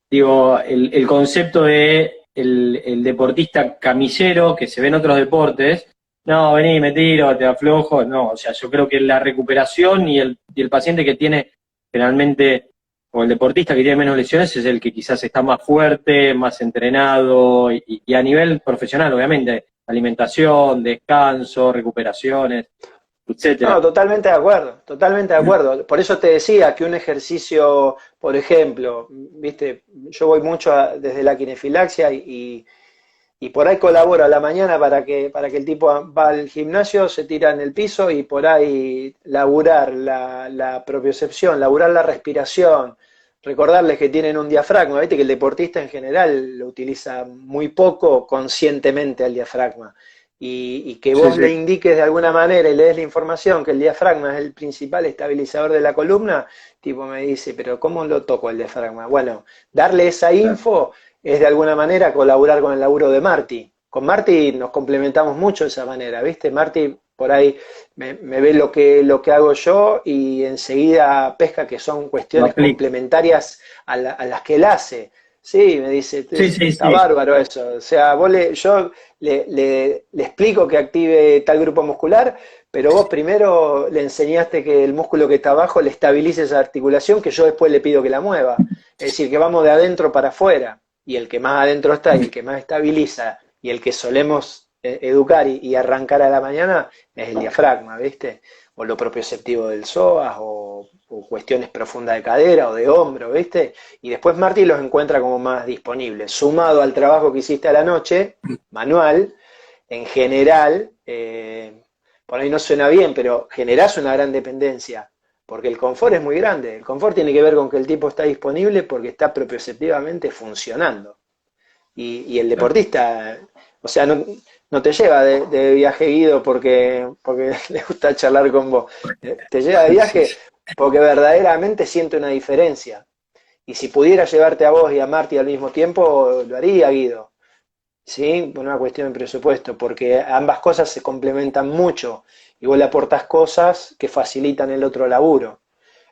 digo, el concepto de el deportista camillero que se ve en otros deportes, no, vení, me tiro, te aflojo, no, o sea, yo creo que la recuperación y el paciente que tiene generalmente, o el deportista que tiene menos lesiones, es el que quizás está más fuerte, más entrenado, y a nivel profesional, obviamente, alimentación, descanso, recuperaciones, No, etcétera. totalmente de acuerdo, totalmente de acuerdo. Por eso te decía que un ejercicio, por ejemplo, viste, yo voy mucho desde la kinefilaxia y por ahí colaboro a la mañana para que el tipo va al gimnasio, se tira en el piso y por ahí laburar la propiocepción, laburar la respiración, recordarles que tienen un diafragma, viste que el deportista en general lo utiliza muy poco conscientemente al diafragma. Y que Sí, vos le sí. indiques de alguna manera y le des la información que el diafragma es el principal estabilizador de la columna, tipo me dice, pero ¿cómo lo toco el diafragma? Bueno, darle esa info es de alguna manera colaborar con el laburo de Marty. Con Marty nos complementamos mucho de esa manera, ¿viste? Marty por ahí me ve lo que hago yo y enseguida pesca que son Lo cuestiones aplica. complementarias a las que él hace. Sí, me dice, Sí, sí, está sí. bárbaro eso. O sea, yo le explico que active tal grupo muscular, pero vos primero le enseñaste que el músculo que está abajo le estabilice esa articulación que yo después le pido que la mueva. Es decir, que vamos de adentro para afuera y el que más adentro está y el que más estabiliza y el que solemos educar y arrancar a la mañana es el diafragma, ¿viste? O lo propioceptivo del psoas o cuestiones profundas de cadera o de hombro, ¿viste? Y después Marty los encuentra como más disponibles. Sumado al trabajo que hiciste a la noche, manual, en general, por ahí no suena bien, pero generás una gran dependencia, porque el confort es muy grande. El confort tiene que ver con que el tipo está disponible porque está propioceptivamente funcionando. Y el Claro. deportista, o sea, no te lleva de viaje Guido porque le gusta charlar con vos. Te lleva de Sí, viaje sí. porque verdaderamente siente una diferencia. Y si pudiera llevarte a vos y a Marty al mismo tiempo, lo haría, Guido. ¿Sí? Por una cuestión de presupuesto, porque ambas cosas se complementan mucho y vos le aportás cosas que facilitan el otro laburo.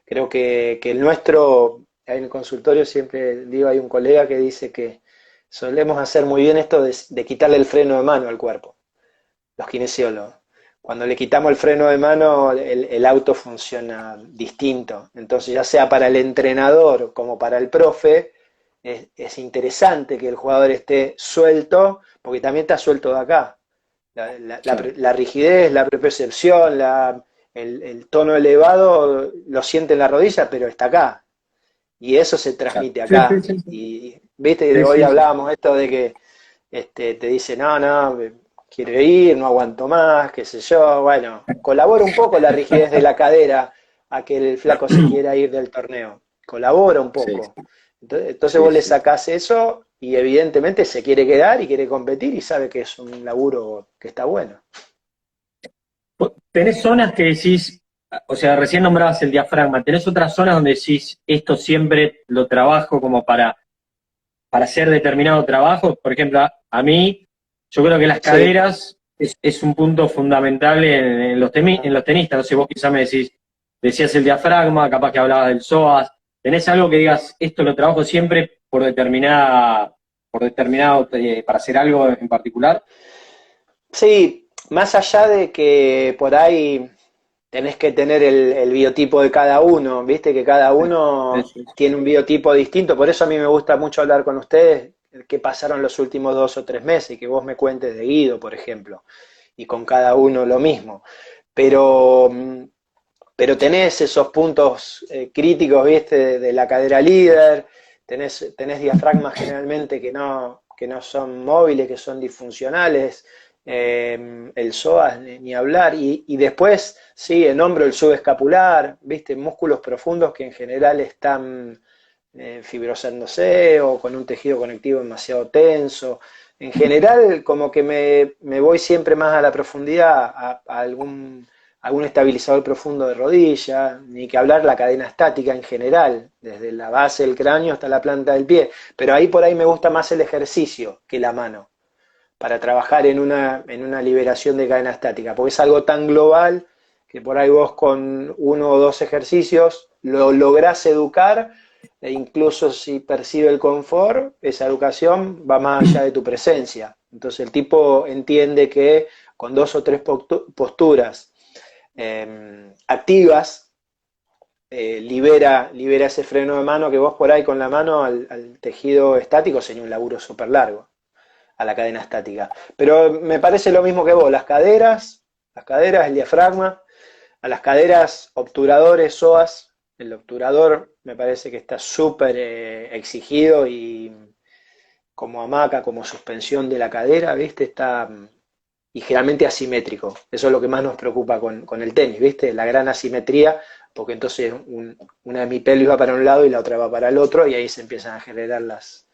Creo que el nuestro, en el consultorio siempre digo, hay un colega que dice que solemos hacer muy bien esto de quitarle el freno de mano al cuerpo, los kinesiólogos. Cuando le quitamos el freno de mano, el auto funciona distinto. Entonces, ya sea para el entrenador como para el profe, es interesante que el jugador esté suelto, porque también está suelto de acá. La, la- la- Claro. la rigidez, la percepción, el tono elevado lo siente en la rodilla, pero está acá. Y eso se transmite Sí, sí, acá. sí, sí. Y viste, Sí, hoy sí, sí. hablábamos esto de que te dice, no, no, quiero ir, no aguanto más, qué sé yo. Bueno, colabora un poco la rigidez de la cadera a que el flaco se quiera ir del torneo. Colabora un Sí, poco. Entonces sí, vos le sí. sacás eso y evidentemente se quiere quedar y quiere competir y sabe que es un laburo que está bueno. ¿Tenés zonas que decís, o sea, recién nombrabas el diafragma, ¿tenés otras zonas donde decís, esto siempre lo trabajo como para hacer determinado trabajo? Por ejemplo, a mí, yo creo que las Sí. caderas es un punto fundamental en en los tenistas. No sé, vos quizás me decías el diafragma, capaz que hablabas del psoas. ¿Tenés algo que digas, esto lo trabajo siempre por determinado, para hacer algo en particular? Sí, más allá de que por ahí tenés que tener el biotipo de cada uno, viste que cada Sí, uno sí, tiene un biotipo distinto, por eso a mí me gusta mucho hablar con ustedes, qué pasaron los últimos 2 o 3 meses, y que vos me cuentes de Guido, por ejemplo, y con cada uno lo mismo. Pero, pero tenés esos puntos críticos, viste, de la cadera líder, tenés diafragmas generalmente que no son móviles, que son disfuncionales, el psoas ni hablar, y después, sí, en hombro el subescapular, viste, músculos profundos que en general están fibrosándose o con un tejido conectivo demasiado tenso. En general, como que me voy siempre más a la profundidad, a algún estabilizador profundo de rodilla, ni que hablar la cadena estática en general, desde la base del cráneo hasta la planta del pie. Pero ahí por ahí me gusta más el ejercicio que la mano para trabajar en una liberación de cadena estática, porque es algo tan global que por ahí vos con 1 o 2 ejercicios lo lográs educar e incluso si percibe el confort, esa educación va más allá de tu presencia. Entonces el tipo entiende que con 2 o 3 posturas activas, libera ese freno de mano que vos por ahí con la mano al tejido estático sería un laburo súper largo a la cadena estática. Pero me parece lo mismo que vos, las caderas, el diafragma, a las caderas obturadores, psoas, el obturador me parece que está súper exigido y como hamaca, como suspensión de la cadera, ¿viste? Está y generalmente asimétrico. Eso es lo que más nos preocupa con el tenis, ¿viste? La gran asimetría, porque entonces una hemipelvis va para un lado y la otra va para el otro, y ahí se empiezan a generar las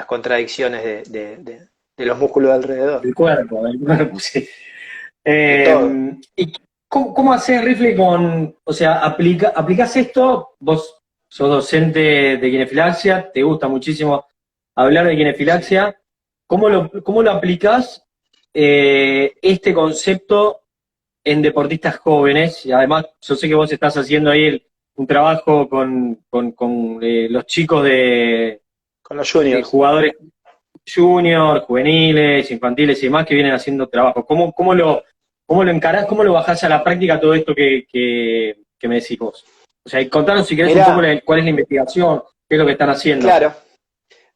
contradicciones de los músculos de alrededor, del cuerpo, sí. de todo. ¿Y cómo haces, Rifle, o sea, aplicás esto, vos sos docente de kinefilaxia, te gusta muchísimo hablar de Sí. kinefilaxia, cómo lo aplicás este concepto en deportistas jóvenes? Y además, yo sé que vos estás haciendo ahí un trabajo con los chicos Con los de juniors. jugadores junior, juveniles, infantiles y demás que vienen haciendo trabajo. ¿Cómo lo encarás, cómo lo bajás a la práctica todo esto que me decís vos? O sea, y contanos si querés un poco Mirá, cuál es la investigación, qué es lo que están haciendo. claro.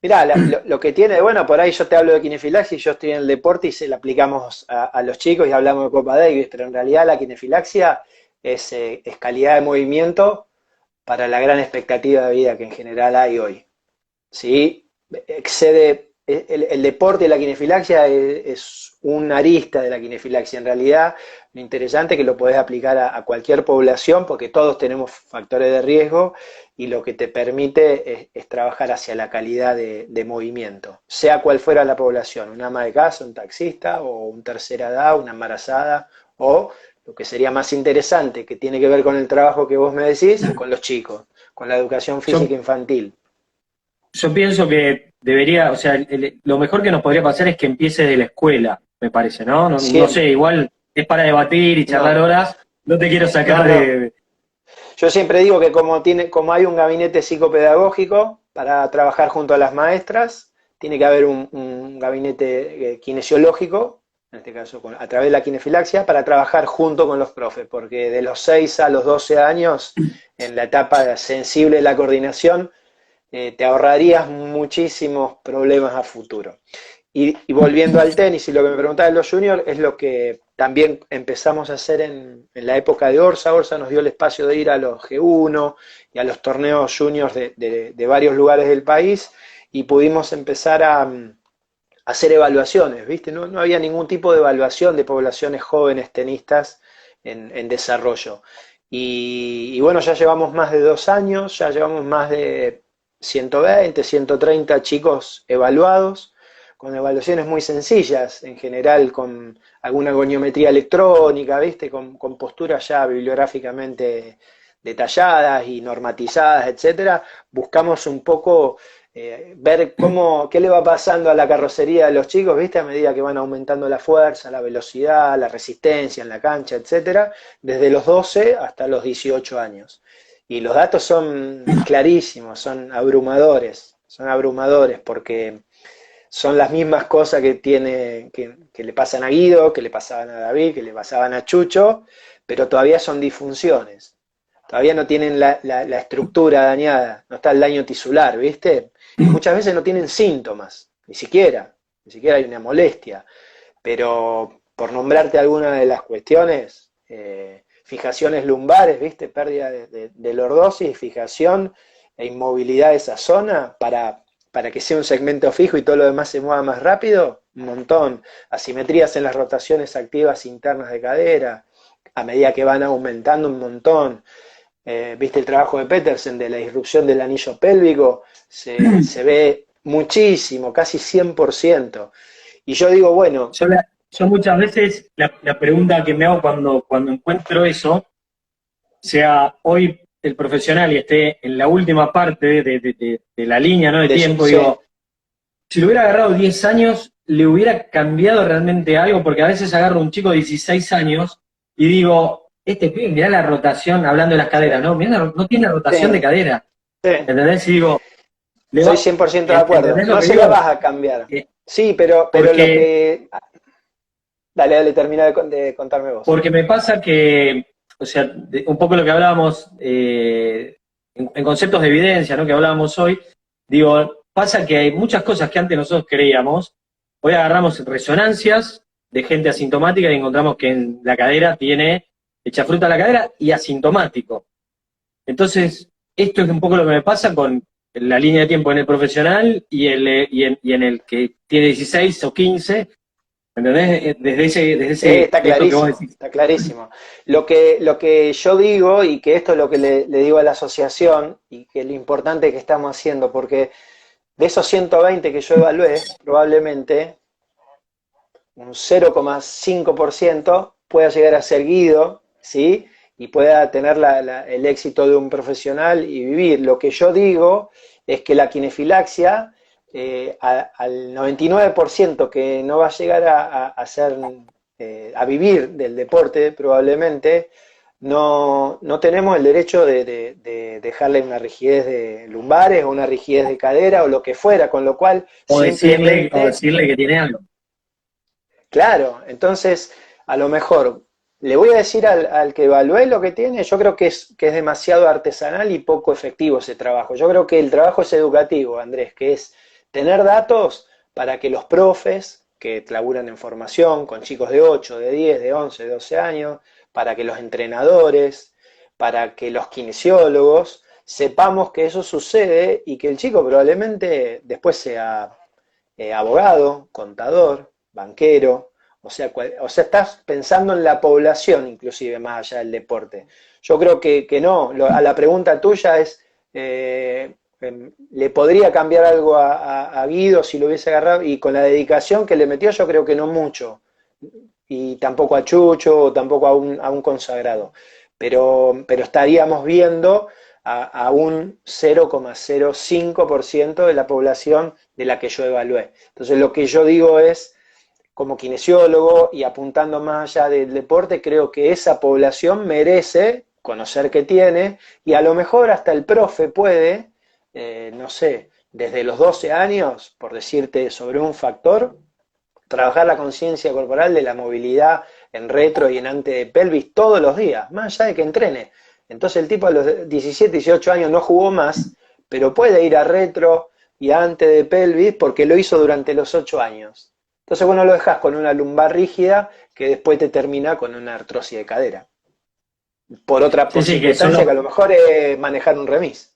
Mirá, lo que tiene, bueno, por ahí yo te hablo de kinefilaxia y yo estoy en el deporte y se la aplicamos a los chicos y hablamos de Copa Davis, pero en realidad la kinefilaxia es calidad de movimiento para la gran expectativa de vida que en general hay hoy. ¿Sí? Excede, el deporte y la kinefilaxia es un arista de la kinefilaxia. En realidad, lo interesante es que lo podés aplicar a cualquier población porque todos tenemos factores de riesgo y lo que te permite es trabajar hacia la calidad de movimiento, sea cual fuera la población, un ama de casa, un taxista o un tercera edad, una embarazada o lo que sería más interesante, que tiene que ver con el trabajo que vos me decís, con los chicos, con la educación Yo, física infantil. yo pienso que debería, o sea, lo mejor que nos podría pasar es que empiece de la escuela, me parece, ¿no? No, no sé, Siempre. igual es para debatir y charlar No, horas, no te quiero no, sacar no. de... Yo siempre digo que como hay un gabinete psicopedagógico para trabajar junto a las maestras, tiene que haber un gabinete kinesiológico, en este caso a través de la kinefilaxia, para trabajar junto con los profes, porque de los 6 a los 12 años, en la etapa sensible de la coordinación, te ahorrarías muchísimos problemas a futuro. Y volviendo al tenis y lo que me preguntaba de los juniors, es lo que también empezamos a hacer en la época de Orsa. Orsa nos dio el espacio de ir a los G1 y a los torneos juniors de varios lugares del país y pudimos empezar a hacer evaluaciones, ¿viste? No había ningún tipo de evaluación de poblaciones jóvenes tenistas en desarrollo. Y bueno, ya llevamos más de 2 años, ya llevamos más de 120, 130 chicos evaluados, con evaluaciones muy sencillas, en general con alguna goniometría electrónica, ¿viste? Con posturas ya bibliográficamente detalladas y normatizadas, etcétera. Buscamos un poco ver qué le va pasando a la carrocería de los chicos, ¿viste? A medida que van aumentando la fuerza, la velocidad, la resistencia en la cancha, etcétera, desde los 12 hasta los 18 años. Y los datos son clarísimos, son abrumadores porque son las mismas cosas que le pasan a Guido, que le pasaban a David, que le pasaban a Chucho, pero todavía son disfunciones. Todavía no tienen la estructura dañada, no está el daño tisular, ¿viste? Y muchas veces no tienen síntomas, ni siquiera hay una molestia. Pero por nombrarte alguna de las cuestiones, fijaciones lumbares, ¿viste? Pérdida de lordosis, fijación e inmovilidad de esa zona para que sea un segmento fijo y todo lo demás se mueva más rápido, un montón. Asimetrías en las rotaciones activas internas de cadera, a medida que van aumentando un montón. Viste el trabajo de Petersen de la disrupción del anillo pélvico, se ve muchísimo, casi 100%. Y yo digo, bueno... Yo muchas veces la pregunta que me hago cuando encuentro eso, sea hoy el profesional y esté en la última parte de la línea, ¿no? De tiempo, digo, si lo hubiera agarrado 10 años, ¿le hubiera cambiado realmente algo? Porque a veces agarro un chico de 16 años y digo, este pibe, mirá la rotación, hablando de las caderas, ¿no? Mirá, no tiene rotación de cadera. ¿Entendés? Y digo... Soy 100% de acuerdo. No se la vas a cambiar. Sí, pero lo que... Dale, termina de contarme vos. Porque me pasa que, o sea, un poco lo que hablábamos en conceptos de evidencia, ¿no? Que hablábamos hoy, digo, pasa que hay muchas cosas que antes nosotros creíamos, hoy agarramos resonancias de gente asintomática y encontramos que en la cadera tiene hecha fruta la cadera y asintomático. Entonces, esto es un poco lo que me pasa con la línea de tiempo en el profesional y en el que tiene 16 o 15. ¿Entendés? Desde ese está clarísimo, está clarísimo. Lo que yo digo, y que esto es lo que le digo a la asociación, y que lo importante que estamos haciendo, porque de esos 120 que yo evalué, probablemente un 0,5% pueda llegar a ser Guido, ¿sí? Y pueda tener el éxito de un profesional y vivir. Lo que yo digo es que la quinefilaxia... al 99% que no va a llegar a vivir del deporte, probablemente, no tenemos el derecho de dejarle una rigidez de lumbares o una rigidez de cadera o lo que fuera, con lo cual... O decirle que tiene algo. Claro, entonces, a lo mejor, le voy a decir al que evalúe lo que tiene, yo creo que es demasiado artesanal y poco efectivo ese trabajo. Yo creo que el trabajo es educativo, Andrés, que es tener datos para que los profes que laburan en formación con chicos de 8, de 10, de 11, de 12 años, para que los entrenadores, para que los kinesiólogos sepamos que eso sucede y que el chico probablemente después sea abogado, contador, banquero, o sea, estás pensando en la población inclusive más allá del deporte. Yo creo que no, a la pregunta tuya es... le podría cambiar algo a Guido si lo hubiese agarrado, y con la dedicación que le metió yo creo que no mucho, y tampoco a Chucho, o tampoco a un consagrado, pero estaríamos viendo a un 0,05% de la población de la que yo evalué. Entonces lo que yo digo es, como kinesiólogo y apuntando más allá del deporte, creo que esa población merece conocer qué tiene, y a lo mejor hasta el profe puede... no sé, desde los 12 años, por decirte sobre un factor, trabajar la conciencia corporal de la movilidad en retro y en ante de pelvis todos los días, más allá de que entrene. Entonces el tipo a los 17, 18 años no jugó más, pero puede ir a retro y a ante de pelvis porque lo hizo durante los 8 años. Entonces vos no lo dejás con una lumbar rígida que después te termina con una artrosis de cadera. Sí, Por sí, que son circunstancia que a lo mejor es manejar un remis.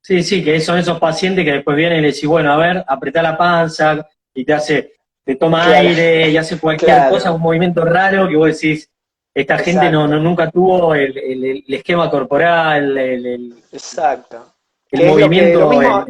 sí, sí, que son esos pacientes que después vienen y le decís, bueno, a ver, apretá la panza y te toma Claro, aire y hace cualquier cosa, claro, un movimiento raro que vos decís, esta gente exacto, nunca tuvo el esquema corporal, exacto. el Que es lo que, lo movimiento. mismo,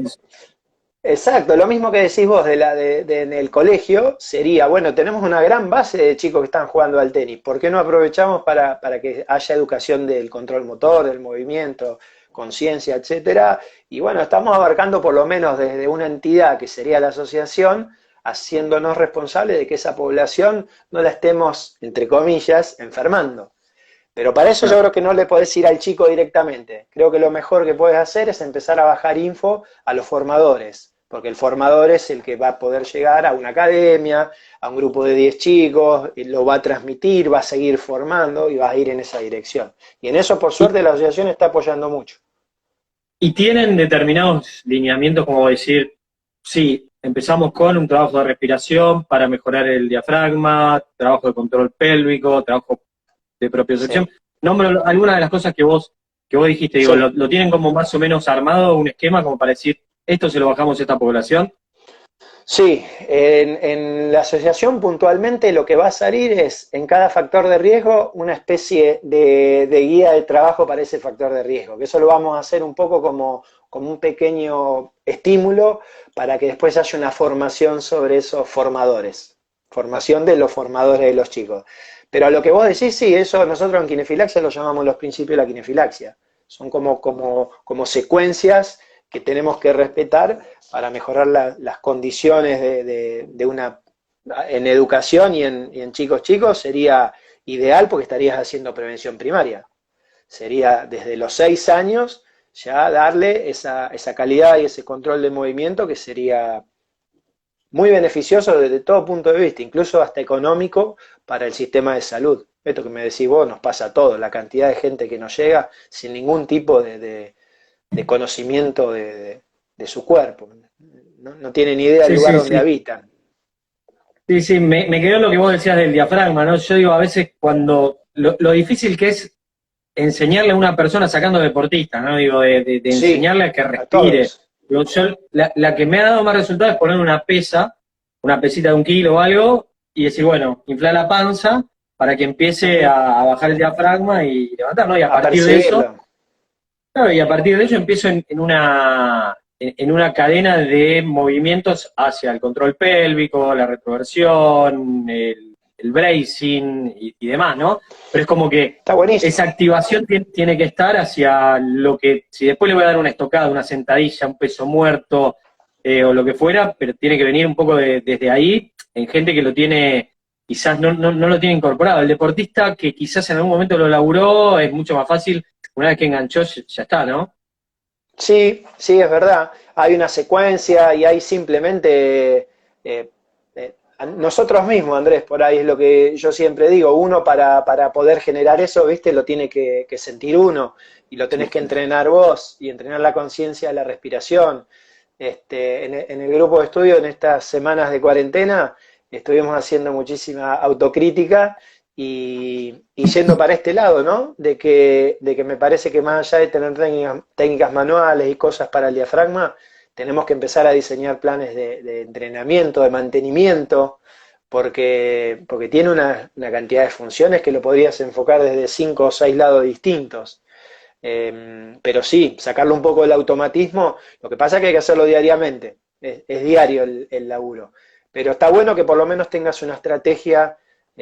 exacto, lo mismo que decís vos en el colegio sería, bueno, tenemos una gran base de chicos que están jugando al tenis, ¿por qué no aprovechamos para que haya educación del control motor, del movimiento, conciencia, etcétera? Y bueno, estamos abarcando por lo menos desde una entidad que sería la asociación, haciéndonos responsables de que esa población no la estemos, entre comillas, enfermando. Pero para eso yo Claro. creo que no le podés ir al chico directamente. Creo que lo mejor que puedes hacer es empezar a bajar info a los formadores, porque el formador es el que va a poder llegar a una academia, a un grupo de 10 chicos, y lo va a transmitir, va a seguir formando y va a ir en esa dirección. Y en eso, por Y, suerte, la asociación está apoyando mucho. y tienen determinados lineamientos como decir, sí, empezamos con un trabajo de respiración para mejorar el diafragma, trabajo de control pélvico, trabajo de propiocepción. Sí, Nombro algunas de las cosas que vos dijiste, digo, sí. lo tienen como más o menos armado, un esquema como para decir, esto se lo bajamos a esta población. Sí, en la asociación puntualmente lo que va a salir es en cada factor de riesgo una especie de guía de trabajo para ese factor de riesgo, que eso lo vamos a hacer un poco como un pequeño estímulo para que después haya una formación sobre esos formadores, formación de los formadores de los chicos. Pero a lo que vos decís, sí, eso nosotros en kinefilaxia lo llamamos los principios de la kinefilaxia. Son como secuencias que tenemos que respetar para mejorar las condiciones de una en educación y en chicos chicos sería ideal porque estarías haciendo prevención primaria. Sería desde los 6 años ya darle esa calidad y ese control de movimiento que sería muy beneficioso desde todo punto de vista, incluso hasta económico para el sistema de salud. Esto que me decís vos nos pasa a todos, la cantidad de gente que nos llega sin ningún tipo de conocimiento de su cuerpo. No tienen idea del Sí, lugar sí, donde sí. habitan. Sí, sí, me quedó lo que vos decías del diafragma, ¿no? Yo digo, a veces cuando lo difícil que es enseñarle a una persona sacando deportista, ¿no? Digo, de Sí, enseñarle a que a respire. todos. La que me ha dado más resultado es poner una pesita de 1 kilo o algo, y decir, bueno, inflar la panza para que empiece Ujú. a bajar el diafragma y levantar, ¿no? Y a A partir de eso, percibirlo. claro, y a partir de eso empiezo en una cadena de movimientos hacia el control pélvico, la retroversión, el bracing y demás, ¿no? Pero es como que Está esa buenísimo. activación tiene que estar hacia lo que, si después le voy a dar una estocada, una sentadilla, un peso muerto o lo que fuera, pero tiene que venir un poco desde ahí, en gente que lo tiene, quizás no lo tiene incorporado. El deportista que quizás en algún momento lo laburó, es mucho más fácil, una vez que enganchó, ya está, ¿no? Sí, sí, es verdad. Hay una secuencia y hay simplemente nosotros mismos, Andrés, por ahí es lo que yo siempre digo. Uno para poder generar eso, viste, lo tiene que sentir uno y lo Sí, tenés que sí. entrenar vos y entrenar la conciencia de la respiración. En el grupo de estudio, en estas semanas de cuarentena, estuvimos haciendo muchísima autocrítica y yendo para este lado, ¿no? De que me parece que más allá de tener técnicas manuales y cosas para el diafragma, tenemos que empezar a diseñar planes de entrenamiento, de mantenimiento, porque tiene una cantidad de funciones que lo podrías enfocar desde 5 o 6 lados distintos. Pero sí, sacarle un poco del automatismo, lo que pasa es que hay que hacerlo diariamente, es diario el laburo. Pero está bueno que por lo menos tengas una estrategia,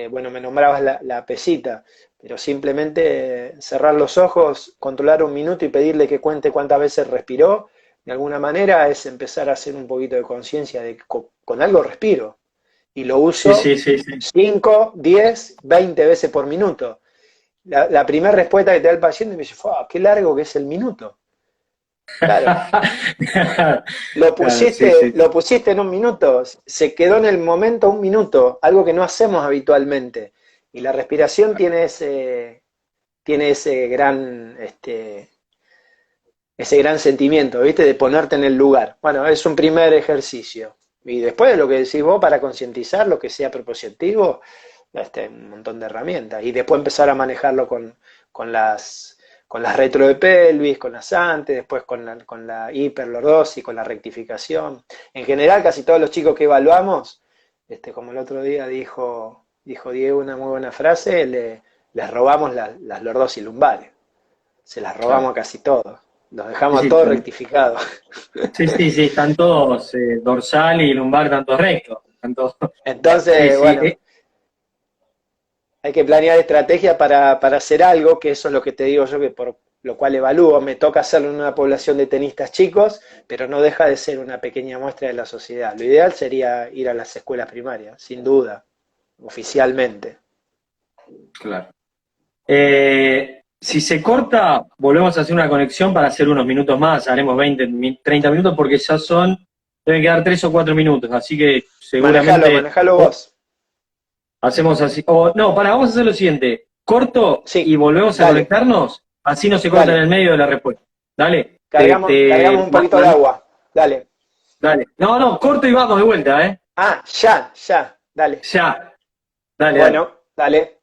bueno, me nombrabas la pesita, pero simplemente cerrar los ojos, controlar un minuto y pedirle que cuente cuántas veces respiró, de alguna manera es empezar a hacer un poquito de conciencia de que con algo respiro y lo Sí, uso sí, sí, sí. 5, 10, 20 veces por minuto. La primera respuesta que te da el paciente me dice, qué largo que es el minuto. Claro, Claro, sí, sí. lo pusiste en un minuto, se quedó en el momento un minuto, algo que no hacemos habitualmente. Y la respiración tiene ese gran sentimiento, ¿viste? De ponerte en el lugar. Bueno, es un primer ejercicio. Y después de lo que decís vos, para concientizar lo que sea propositivo, un montón de herramientas. Y después empezar a manejarlo con las retro de pelvis, con las antes, después con la hiperlordosis, con la rectificación. En general, casi todos los chicos que evaluamos, como el otro día dijo Diego una muy buena frase, les robamos las lordosis lumbares. Se las robamos Claro. a casi todos. Los Sí, dejamos a sí, todos rectificados. sí, sí, sí, están todos dorsal y lumbar, tanto rectos. Tanto, sí, Entonces, sí, bueno, hay que planear estrategias para hacer algo, que eso es lo que te digo yo, que por lo cual evalúo, me toca hacerlo en una población de tenistas chicos, pero no deja de ser una pequeña muestra de la sociedad. Lo ideal sería ir a las escuelas primarias, sin duda, oficialmente. claro. Si se corta, volvemos a hacer una conexión para hacer unos minutos más, haremos 30 minutos porque ya deben quedar 3 o 4 minutos, así que seguramente Manejalo vos. hacemos así. O no, vamos a hacer lo siguiente, corto y Sí, volvemos a dale, conectarnos, así no se corta en dale. el medio de la respuesta. Dale, Cargamos un poquito de agua. Dale. dale. No, no, corto y vamos de vuelta, ¿eh? Ah, ya. Dale. Ya, dale, dale. Bueno, dale.